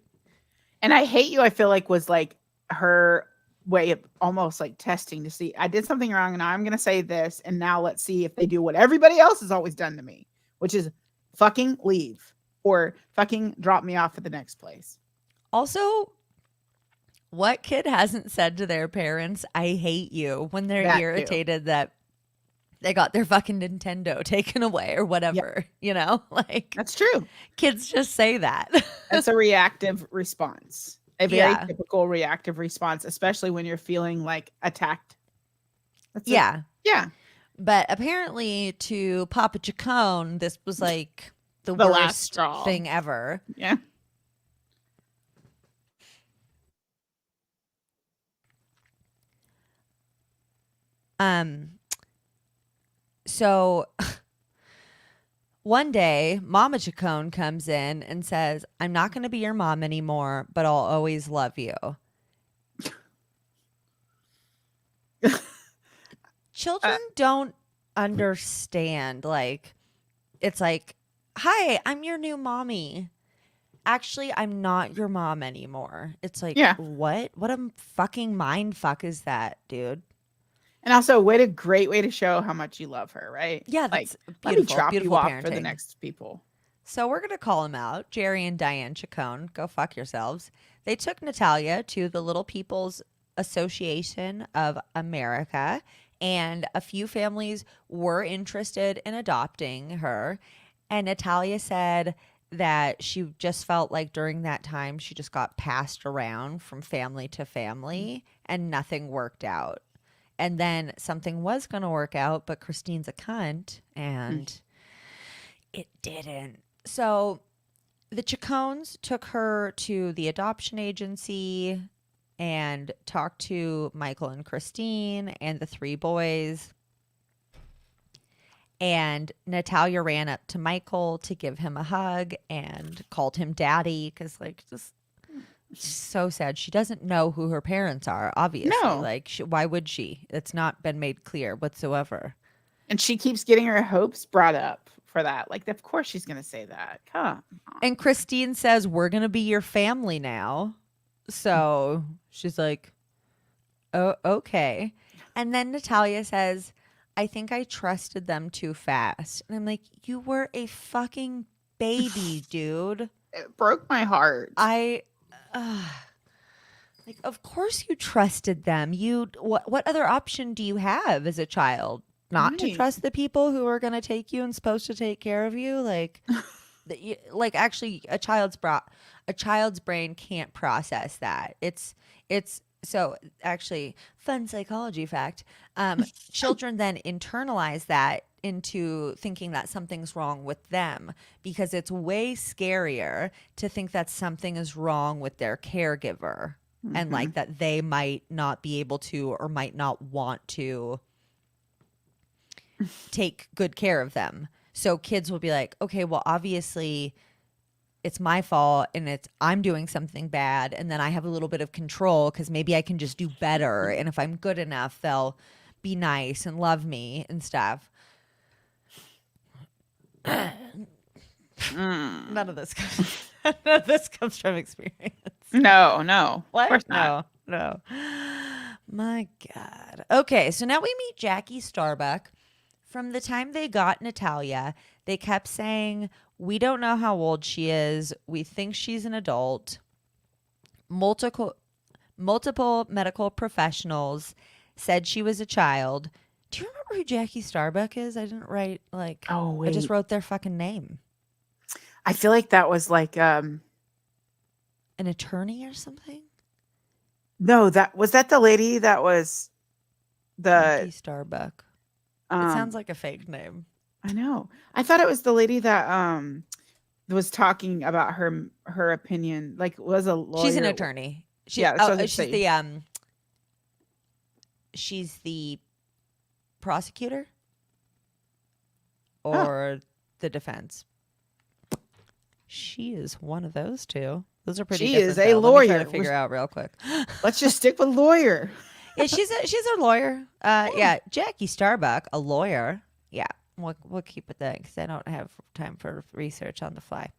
And I hate you, I feel like was like her way of almost like testing to see I did something wrong and now I'm gonna say this and now let's see if they do what everybody else has always done to me, which is fucking leave or fucking drop me off at the next place. Also, what kid hasn't said to their parents, I hate you, when they're That too. irritated that they got their fucking Nintendo taken away or whatever, you know? Like, That's true. kids just say that. That's a reactive response. A very Yeah. typical reactive response, especially when you're feeling like attacked. That's Yeah. yeah. But apparently to Papa Chacon, this was like the The last worst straw. thing ever. Yeah. So one day, Mama Chacon comes in and says, I'm not going to be your mom anymore, but I'll always love you. Children don't understand. Like, it's like, hi, I'm your new mommy. Actually, I'm not your mom anymore. It's like, Yeah. what? What a fucking mind fuck is that, dude? And also, what a great way to show how much you love her, right? Yeah, Like, that's let me beautiful. drop you Beautiful off for the parenting. next people. So we're going to call them out. Jerry and Diane Chacon, go fuck yourselves. They took Natalia to the Little People's Association of America, and a few families were interested in adopting her. And Natalia said that she just felt like during that time she just got passed around from family to family and nothing worked out. And then something was going to work out, but Christine's a cunt and it didn't. So the Chacones took her to the adoption agency and talked to Michael and Christine and the 3 boys. And Natalia ran up to Michael to give him a hug and called him daddy because, like, just so sad. She doesn't know who her parents are, obviously. No. Like, why would she? It's not been made clear whatsoever. And she keeps getting her hopes brought up for that. Like, of course she's going to say that. Come on. And Christine says, we're going to be your family now. So she's like, oh, okay. And then Natalia says, I think I trusted them too fast. And I'm like, you were a fucking baby, dude. It broke my heart. Like, of course you trusted them. What other option do you have as a child? Not to Right. trust the people who are going to take you and supposed to take care of you? Like, like actually a child's brain can't process that. It's so actually fun psychology fact. Children then internalize that into thinking that something's wrong with them, because it's way scarier to think that something is wrong with their caregiver and like that they might not be able to or might not want to take good care of them. So kids will be like, okay, well, obviously it's my fault and I'm doing something bad, and then I have a little bit of control because maybe I can just do better, and if I'm good enough they'll be nice and love me and stuff. None of this comes from experience. No. What? Of course not. No. My God. Okay, so now we meet Jackie Starbuck. From the time they got Natalia, they kept saying, we don't know how old she is. We think she's an adult. Multiple medical professionals said she was a child. Do you remember who Jackie Starbuck is? I didn't write I just wrote their fucking name. I feel like that was like An attorney or something? no, that was that the lady that was Jackie the Starbuck. It sounds like a fake name. I know. I thought it was the lady that was talking about her opinion. Like was a lawyer. She's an attorney. She's the prosecutor or the defense. She is one of those two. Those are pretty She different. Is a though. lawyer. Let me try to figure out real quick. Let's just stick with lawyer. Yeah, she's a lawyer. Yeah, Jackie Starbuck, a lawyer. Yeah, we'll keep it there because I don't have time for research on the fly.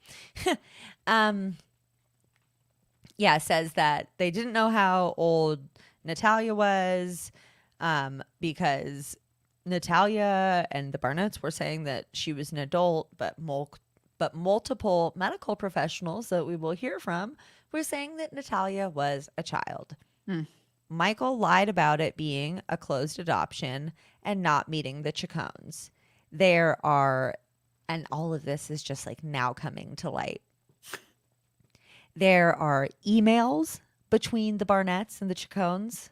Yeah, says that they didn't know how old Natalia was because Natalia and the Barnetts were saying that she was an adult, but multiple medical professionals that we will hear from were saying that Natalia was a child. Michael lied about it being a closed adoption and not meeting the Chacones. And all of this is just like now coming to light. There are emails between the Barnetts and the Chacones.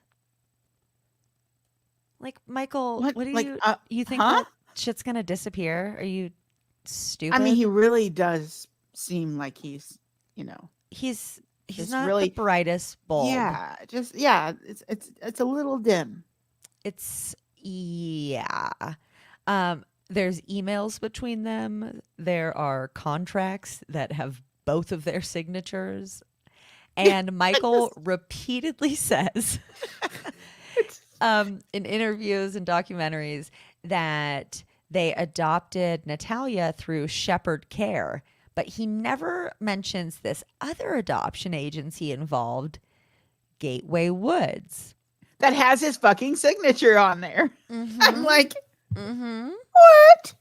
Like, Michael, what do you think that shit's going to disappear? Are you stupid? I mean, he really does seem like he's He's not really the brightest bulb. Yeah, it's a little dim. There's emails between them. There are contracts that have both of their signatures. And Michael repeatedly says in interviews and documentaries that they adopted Natalia through Shepherd Care. But he never mentions this other adoption agency involved, Gateway Woods. That has his fucking signature on there. I'm like, what?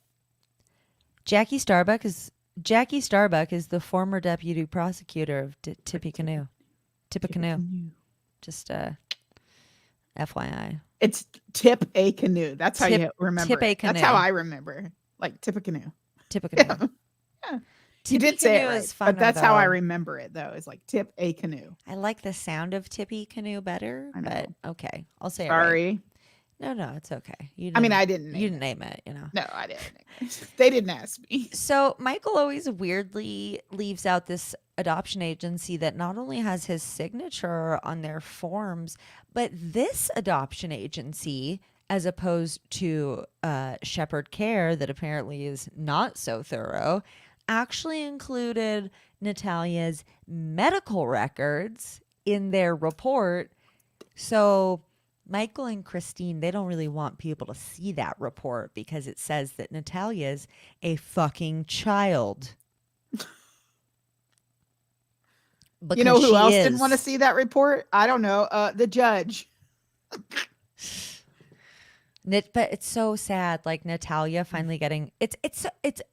Jackie Starbuck is the former deputy prosecutor of Tippecanoe. Just FYI. It's Tip a Canoe. That's how you remember. Tip a Canoe. That's how I remember. Like Tippecanoe. Tippecanoe. Yeah. You did say it right, but that's how I remember it, though. It's like Tip a Canoe. I like the sound of Tippy Canoe better, but okay. I'll say Sorry. it right. No, it's okay. I didn't. You didn't name it, No, I didn't. They didn't ask me. So Michael always weirdly leaves out this adoption agency that not only has his signature on their forms, but this adoption agency, as opposed to Shepherd Care, that apparently is not so thorough, actually included Natalia's medical records in their report. So Michael and Christine, they don't really want people to see that report because it says that Natalia's a fucking child. You know who else didn't want to see that report? I don't know. The judge. But it's so sad. Like Natalia finally getting it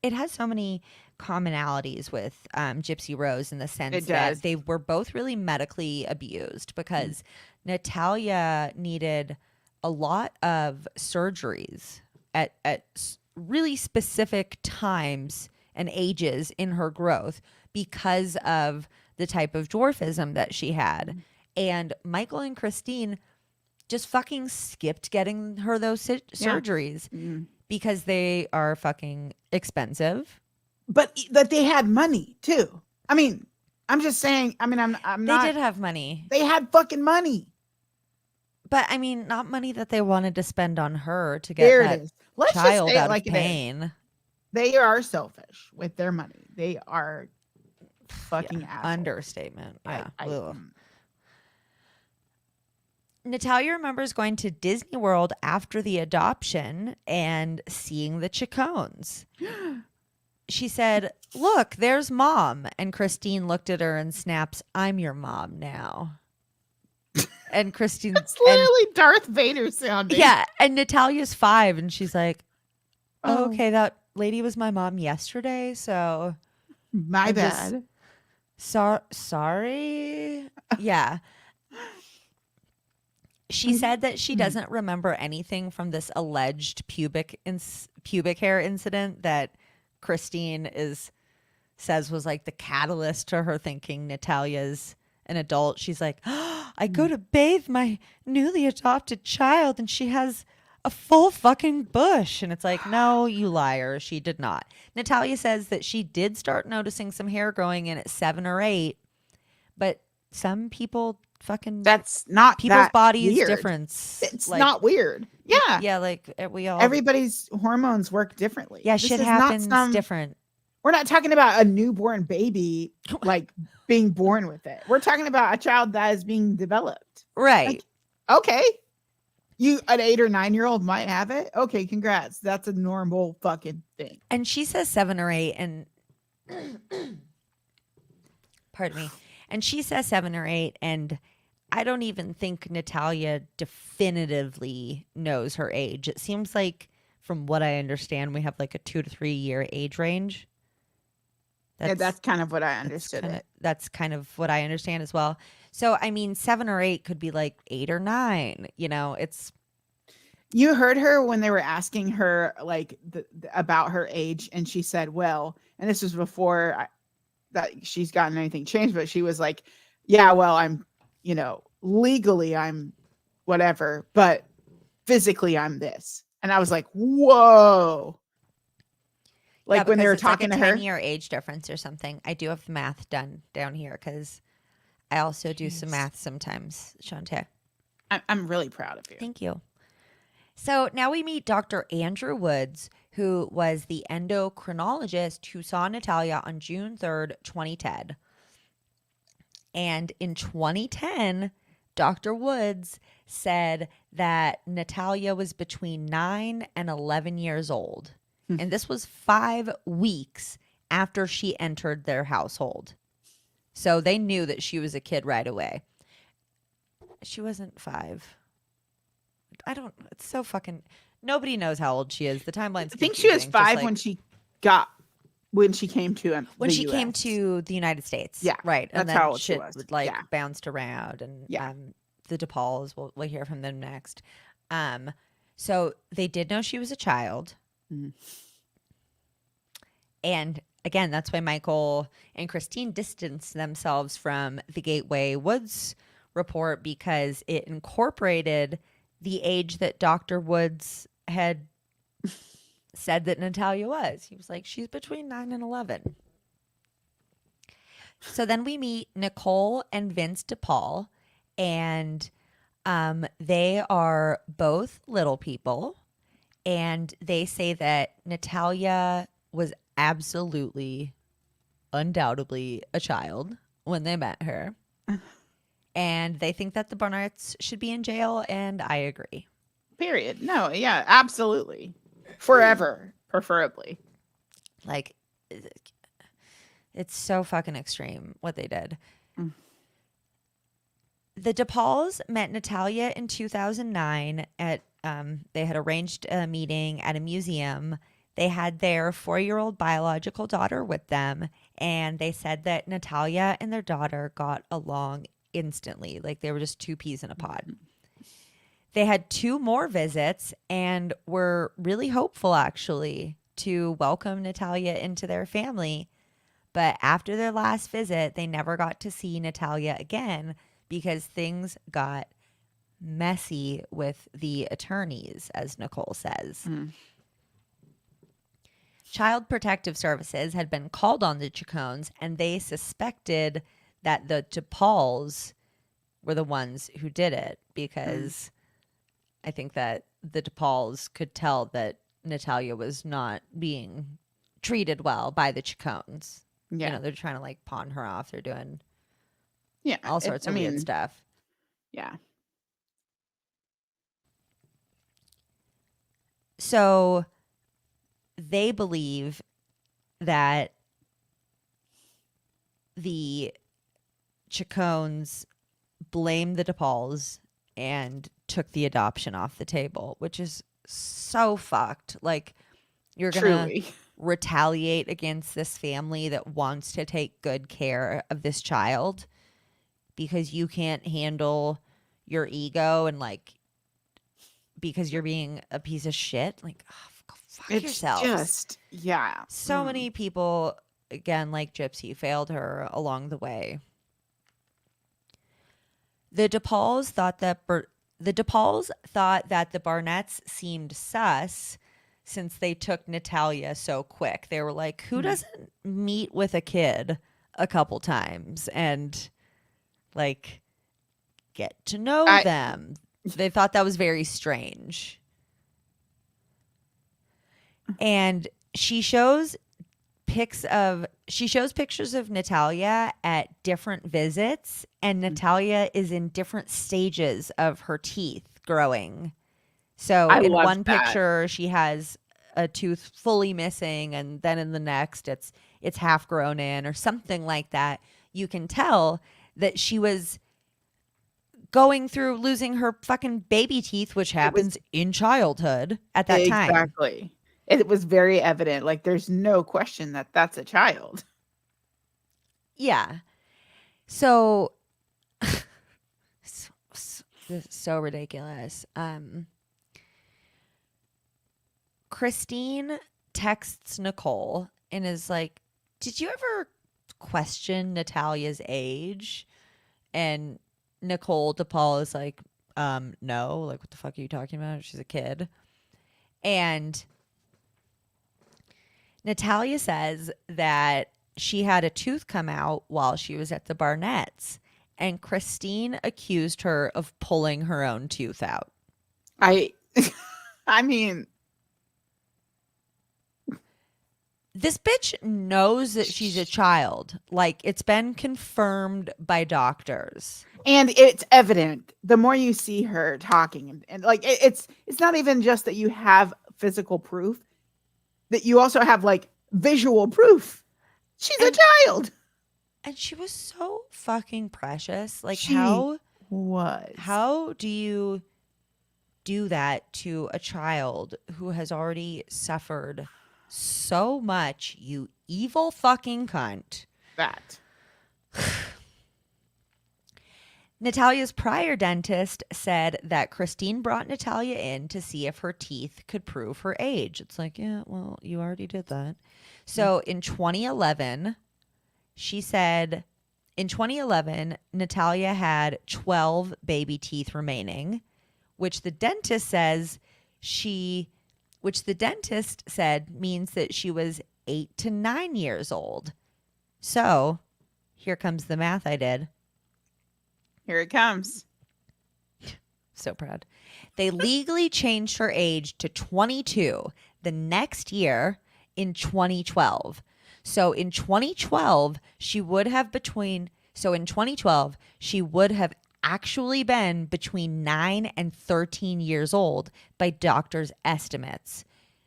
has so many commonalities with Gypsy Rose in the sense that they were both really medically abused because Natalia needed a lot of surgeries at really specific times and ages in her growth because of the type of dwarfism that she had. And Michael and Christine just fucking skipped getting her those surgeries Because they are fucking expensive. But that they had money too. I mean, I'm just saying. I mean, I'm They not. did have money. They had fucking money. But I mean, not money that they wanted to spend on her to get There it that is. Let's just child say it out of like it is. pain. They are selfish with their money. They are fucking assholes. Understatement. Yeah. I Natalia remembers going to Disney World after the adoption and seeing the Chacones. She said, "Look, there's mom." And Christine looked at her and snaps, "I'm your mom now." And Christine, It's literally Darth Vader sounding. yeah, and Natalia's 5, and she's like, Oh. "Okay, that lady was my mom yesterday, so My I'm just bad. sorry." Yeah. She said that she doesn't remember anything from this alleged pubic hair incident that Christine says was like the catalyst to her thinking Natalia's an adult. She's like, "Oh, I go to bathe my newly adopted child and she has a full fucking bush." And it's like, no, you liar. She did not. Natalia says that she did start noticing some hair growing in at 7 or 8, but some people fucking, That's not people's that bodies weird. difference. It's not weird. Yeah. Yeah, like we all, Everybody's hormones work differently. yeah, This shit is not happens some- different. We're not talking about a newborn baby like being born with it. We're talking about a child that is being developed. Right. Like, okay. You an 8 or 9-year-old might have it. Okay, congrats. That's a normal fucking thing. And she says 7 or 8 and pardon me. And she says 7 or 8 and I don't even think Natalia definitively knows her age. It seems like from what I understand we have like a 2 to 3 year age range. That's kind of what I understood. That's kind of what I understand as well. So I mean 7 or 8 could be like 8 or 9, you know. It's You heard her when they were asking her like about her age, and she said, "Well," and this was before that she's gotten anything changed, but she was like, "Yeah, well, I'm, legally I'm whatever, but physically I'm this," and I was like, "Whoa!" Like yeah, when they were it's talking like a to her, 10-year age difference or something. I do have the math done down here because I also do some math sometimes, Shantae. I'm really proud of you. Thank you. So now we meet Dr. Andrew Woods, who was the endocrinologist who saw Natalia on June 3rd, 2010. And in 2010, Dr. Woods said that Natalia was between 9 and 11 years old. And this was 5 weeks after she entered their household. So they knew that she was a kid right away. She wasn't 5. It's so fucking, nobody knows how old she is. The timeline's I think she was 5 when she came to when she came US. to the United States. Yeah, Right. And that's then how old she shit was. like bounced around and Yeah. The DePauls, we'll hear from them next. So they did know she was a child. Mhm. And again, that's why Michael and Christine distanced themselves from the Gateway Woods report because it incorporated the age that Dr. Woods had said that Natalia was. He was like, she's between 9 and 11. So then we meet Nicole and Vince DePaul, and they are both little people, and they say that Natalia was absolutely, undoubtedly a child when they met her. And they think that the Barnetts should be in jail, and I agree. Period. No, yeah, absolutely. Forever, preferably. Like, it's so fucking extreme what they did. The DePauls met Natalia in 2009 at, they had arranged a meeting at a museum. They had their 4-year-old biological daughter with them, and they said that Natalia and their daughter got along instantly. Like they were just 2 peas in a pod. They had 2 more visits and were really hopeful actually to welcome Natalia into their family. But after their last visit, they never got to see Natalia again because things got messy with the attorneys, as Nicole says. Child Protective Services had been called on the Chacones, and they suspected that the DePauls were the ones who did it, because I think that the DePauls could tell that Natalia was not being treated well by the Chacones. Yeah. You know, they're trying to like pawn her off. They're doing Yeah. all sorts of weird stuff. Yeah. So they believe that the Chacones blamed the DePauls and took the adoption off the table, which is so fucked. Like, you're gonna Truly. retaliate against this family that wants to take good care of this child because you can't handle your ego, and like because you're being a piece of shit. Like, oh, go fuck It's yourselves. just, yeah. So many people, again, like Gypsy, failed her along the way. The DePauls thought that the Barnetts seemed sus since they took Natalia so quick. They were like, who doesn't meet with a kid a couple times and like get to know them? They thought that was very strange. And she shows pictures of Natalia at different visits, and Natalia is in different stages of her teeth growing. So in one picture she has a tooth fully missing, and then in the next it's half grown in or something like that. You can tell that she was going through losing her fucking baby teeth, which happens in childhood at that time. Exactly. It was very evident. Like, there's no question that that's a child. Yeah. So, so ridiculous. Christine texts Nicole and is like, did you ever question Natalia's age? And Nicole DePaul is like, no. Like, what the fuck are you talking about? She's a kid. And Natalia says that she had a tooth come out while she was at the Barnetts, and Christine accused her of pulling her own tooth out. I mean, this bitch knows that she's a child. Like, it's been confirmed by doctors. And it's evident the more you see her talking, and like it's not even just that you have physical proof, that you also have like visual proof. She's a child. And she was so fucking precious. Like, How do you do that to a child who has already suffered so much, you evil fucking cunt? That. Natalia's prior dentist said that Christine brought Natalia in to see if her teeth could prove her age. It's like, yeah, well, you already did that. So in 2011, she said, in 2011, Natalia had 12 baby teeth remaining, which the dentist said means that she was 8 to 9 years old. So here comes the math I did. Here it comes. So proud. They legally changed her age to 22 the next year in 2012. So in 2012, she would have actually been between 9 and 13 years old by doctors' estimates.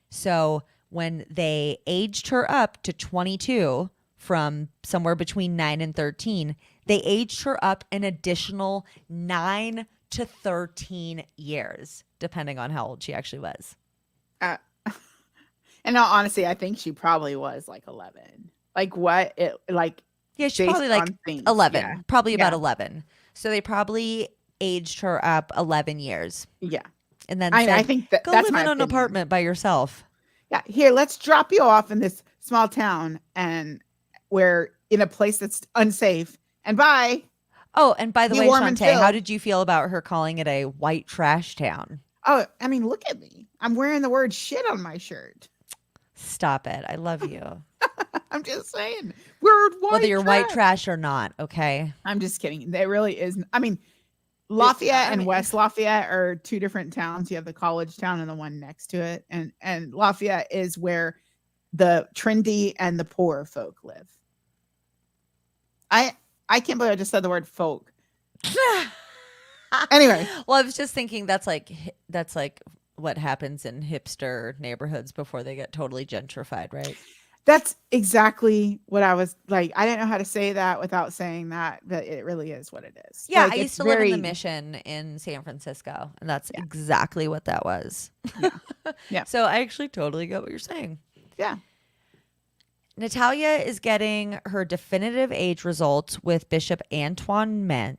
So when they aged her up to 22 from somewhere between 9 and 13, they aged her up an additional 9 to 13 years, depending on how old she actually was. In all honesty, I think she probably was like 11. Like what? Yeah, she's probably like 11. Yeah. Probably about 11. So they probably aged her up 11 years. Yeah. And then I think go that's live my in an apartment by yourself. Yeah. Here, let's drop you off in this small town, and we're in a place that's unsafe. And bye. Oh, and by the way, warm and Shantae, how filled. did you feel about her calling it a white trash town? Oh, I mean, look at me. I'm wearing the word shit on my shirt. Stop it. I love you. I'm just saying. We're Whether white you're white trash. trash or not, okay? I'm just kidding. There really is. I mean, Yeah, Lafayette I and mean, West Lafayette are two different towns. You have the college town and the one next to it. And Lafayette is where the trendy and the poor folk live. I I can't believe I just said the word folk. Anyway, well, I was just thinking that's like what happens in hipster neighborhoods before they get totally gentrified, right? that's exactly what I was like. I didn't know how to say that without saying that, but it really is what it is. Yeah, I Like used it's to live in the very Mission in San Francisco, and that's yeah, exactly what that was. yeah, yeah, So I actually totally get what you're saying. yeah. Natalia is getting her definitive age results with Bishop Antoine Mans,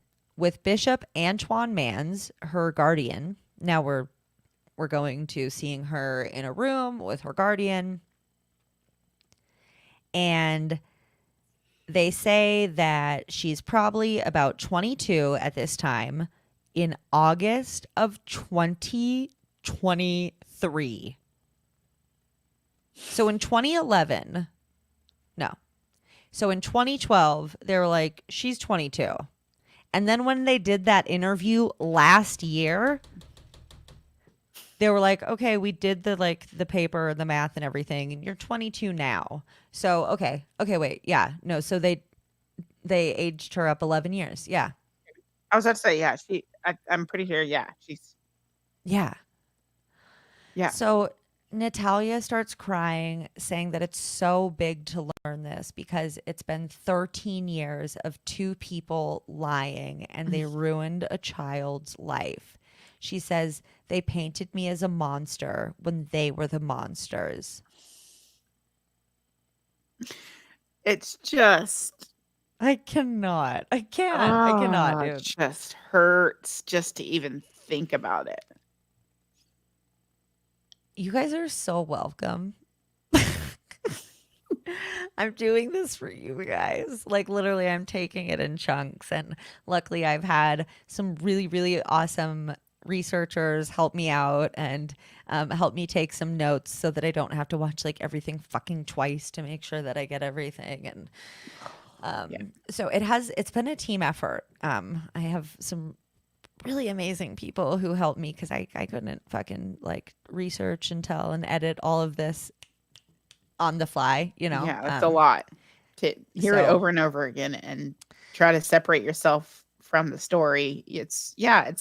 her guardian. Now we're going to seeing her in a room with her guardian, and they say that she's probably about 22 at this time in August of 2023. So in 2011, no. So in 2012, they were like, she's 22. And then when they did that interview last year, they were like, okay, we did the paper, the math and everything, and you're 22 now. So, okay, wait. Yeah. No, so they aged her up 11 years. Yeah. I was about to say, yeah, I'm pretty sure, yeah, she's Yeah. yeah. So Natalia starts crying, saying that it's so big to learn this because it's been 13 years of two people lying and they ruined a child's life. She says they painted me as a monster when they were the monsters. It's just I cannot. I can't. I cannot, it dude. just hurts just to even think about it. You guys are so welcome. I'm doing this for you guys. Like literally I'm taking it in chunks, and luckily I've had some really really awesome researchers help me out and help me take some notes so that I don't have to watch like everything fucking twice to make sure that I get everything. And Yeah. so it's been a team effort. I have some really amazing people who helped me because I couldn't fucking like research and tell and edit all of this on the fly, you know? Yeah, that's a lot to hear it So over and over again and try to separate yourself from the story. It's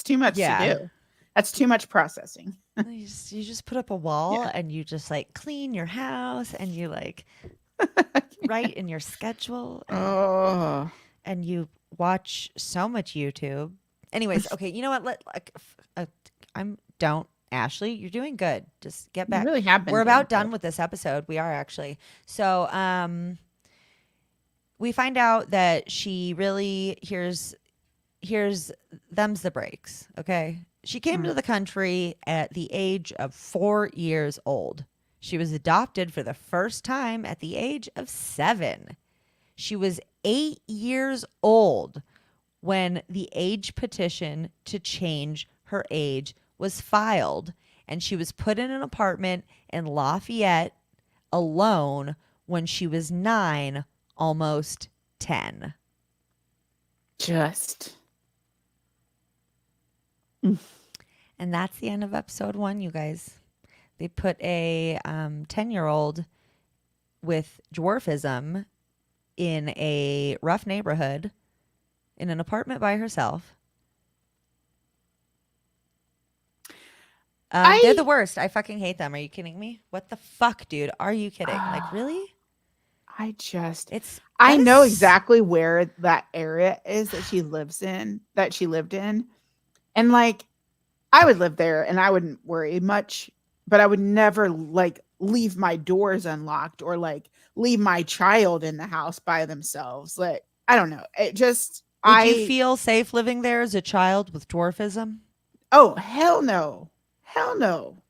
too much to yeah. do. That's too much processing. You just put up a wall Yeah. and you just like clean your house and you like write in your schedule Oh. and you watch so much YouTube. Anyways, okay, you know what? Don't Ashley, you're doing good. Just get You back. really have been We're doing about done good. with this episode. We are actually. So, we find out that she really here's them's the breaks, okay? She came to the country at the age of 4 years old. She was adopted for the first time at the age of 7. She was 8 years old when the age petition to change her age was filed, and she was put in an apartment in Lafayette alone when she was 9, almost 10. Just And that's the end of episode 1, you guys. They put a 10-year-old with dwarfism in a rough neighborhood in an apartment by herself. They're the worst. I fucking hate them. Are you kidding me? What the fuck, dude? Are you kidding? Like, really? I know exactly where that area is that she lived in. And like I would live there and I wouldn't worry much, but I would never like leave my doors unlocked or like leave my child in the house by themselves. Like, I don't know. It just, Would you feel safe living there as a child with dwarfism? oh, hell no. Hell no.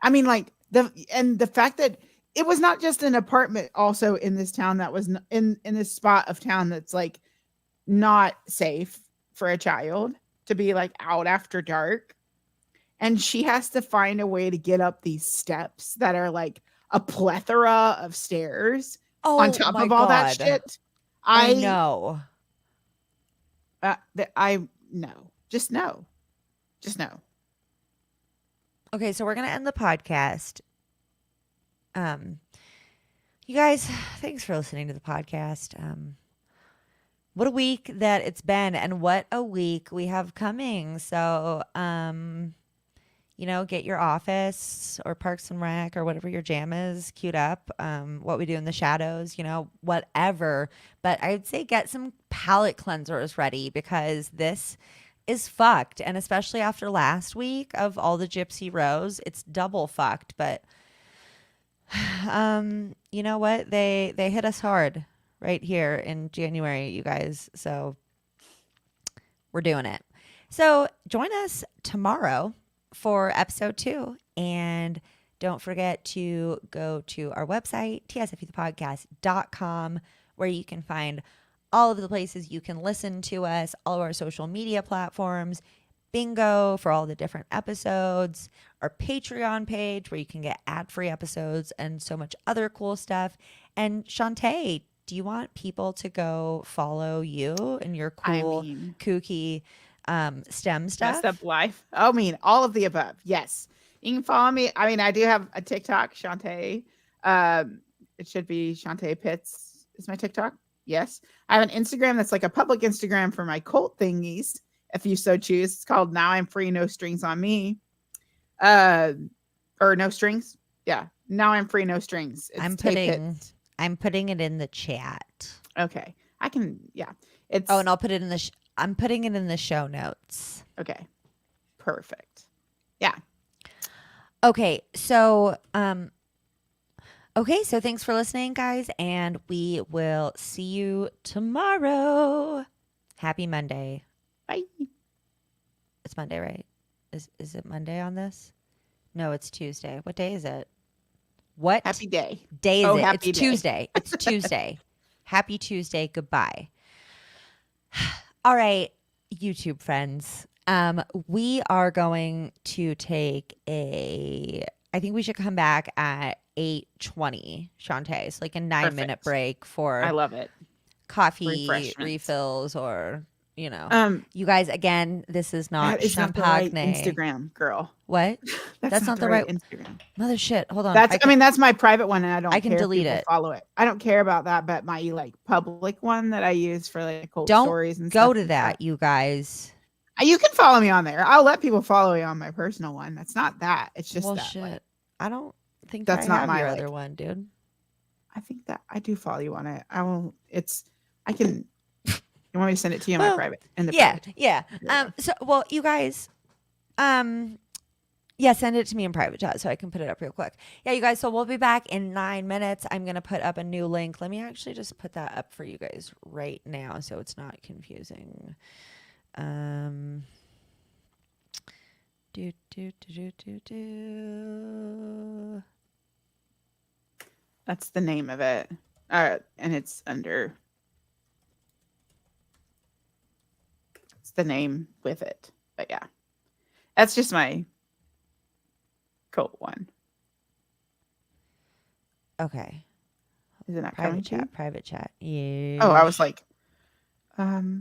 I mean, like the fact that it was not just an apartment also in this town that was in this spot of town that's like not safe for a child to be like out after dark. And she has to find a way to get up these steps that are like a plethora of stairs on Oh top my of all that God. shit. I I know. I no. Just no. Just no. Okay, so we're gonna end the podcast. Um, you guys, thanks for listening to the podcast. What a week that it's been, and what a week we have coming. So, get your Office or Parks and Rec or whatever your jam is queued up. What we do in the shadows, whatever. But I'd say get some palate cleansers ready because this is fucked. And especially after last week of all the Gypsy Rose, it's double fucked. But you know what? They hit us hard right here in January, you guys. So we're doing it. So join us tomorrow for episode 2. And don't forget to go to our website, tsfthepodcast.com, where you can find all of the places you can listen to us, all of our social media platforms, bingo for all the different episodes, our Patreon page where you can get ad-free episodes and so much other cool stuff. And Shantae, do you want people to go follow you and your cool, kooky STEM stuff? Messed up life. I mean, all of the above. Yes. You can follow me. I mean, I do have a TikTok, Shantae. It should be Shantae Pitts is my TikTok. Yes. I have an Instagram that's like a public Instagram for my cult thingies, if you so choose. It's called Now I'm Free, No Strings on Me. Or No Strings. Yeah. Now I'm Free, No Strings. It's I'm putting it in the chat. Okay. I can, yeah. And I'll put it in I'm putting it in the show notes. Okay. Perfect. Yeah. Okay. So, thanks for listening, guys, and we will see you tomorrow. Happy Monday. Bye. It's Monday, right? Is it Monday on this? No, it's Tuesday. What day is it? What happy day is it? It's Tuesday. It's Tuesday. Happy Tuesday. Goodbye. All right, YouTube friends. We are going to take I think we should come back at 8:20, Shantae. So like a 9-minute break for I love it. Coffee refills or you guys, again, this is not champagne. Not the right Instagram, girl. What? That's not the right Instagram. Mother shit. Hold on. That's my private one, and I can delete it. Follow it. I don't care about that, but my like public one that I use for like cold stories and stuff. Don't go to that, you guys. You can follow me on there. I'll let people follow me on my personal one. That's not that. It's just that. Shit. Like, I don't think that's not my other one, dude. I think that I do follow you on it. I can. You want me to send it to you in my private? Yeah. So, you guys, send it to me in private chat so I can put it up real quick. Yeah, you guys. So we'll be back in 9 minutes. I'm gonna put up a new link. Let me actually just put that up for you guys right now so it's not confusing. That's the name of it. And it's under. The name with it, but yeah, that's just my cult one. Okay, is it not private chat? Yeah. Oh, I was like, but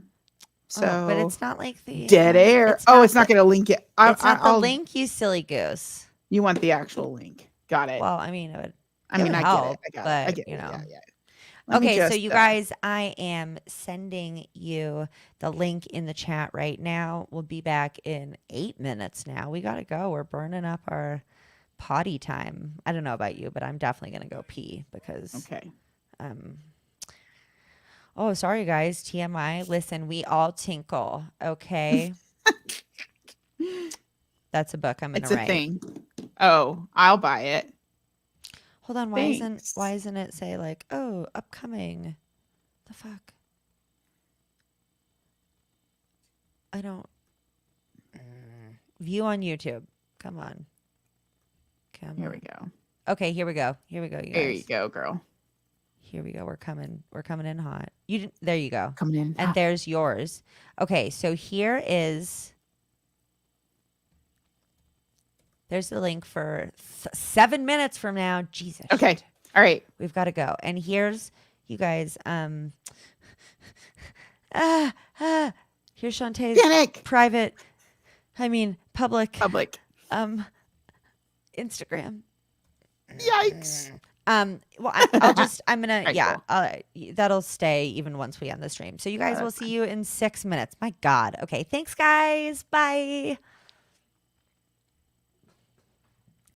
it's not like the dead air. It's not gonna link it. It's not the link, you silly goose. You want the actual link? Got it. Well, I mean, it would. I get it. Yeah. Okay, so you guys, I am sending you the link in the chat right now. We'll be back in 8 minutes now. We got to go. We're burning up our potty time. I don't know about you, but I'm definitely going to go pee because... Okay. Oh, sorry, guys. TMI. Listen, we all tinkle, okay? That's a book I'm going to write. It's a thing. Oh, I'll buy it. Hold on, why isn't it say like, oh, upcoming? The fuck? I don't view on YouTube. Come on. Here we go. Okay, here we go. You guys. There you go, girl. Here we go. We're coming in hot. There you go. Coming in. And there's yours. Okay, so here is There's the link for 7 minutes from now. Jesus. Okay. Shit. All right. We've got to go. And here's you guys. Here's Shantae's Panic. public Instagram. Yikes. Well, I'm gonna, Right, cool. that'll stay even once we end the stream. So you guys will see you in 6 minutes. My God. Okay. Thanks, guys. Bye.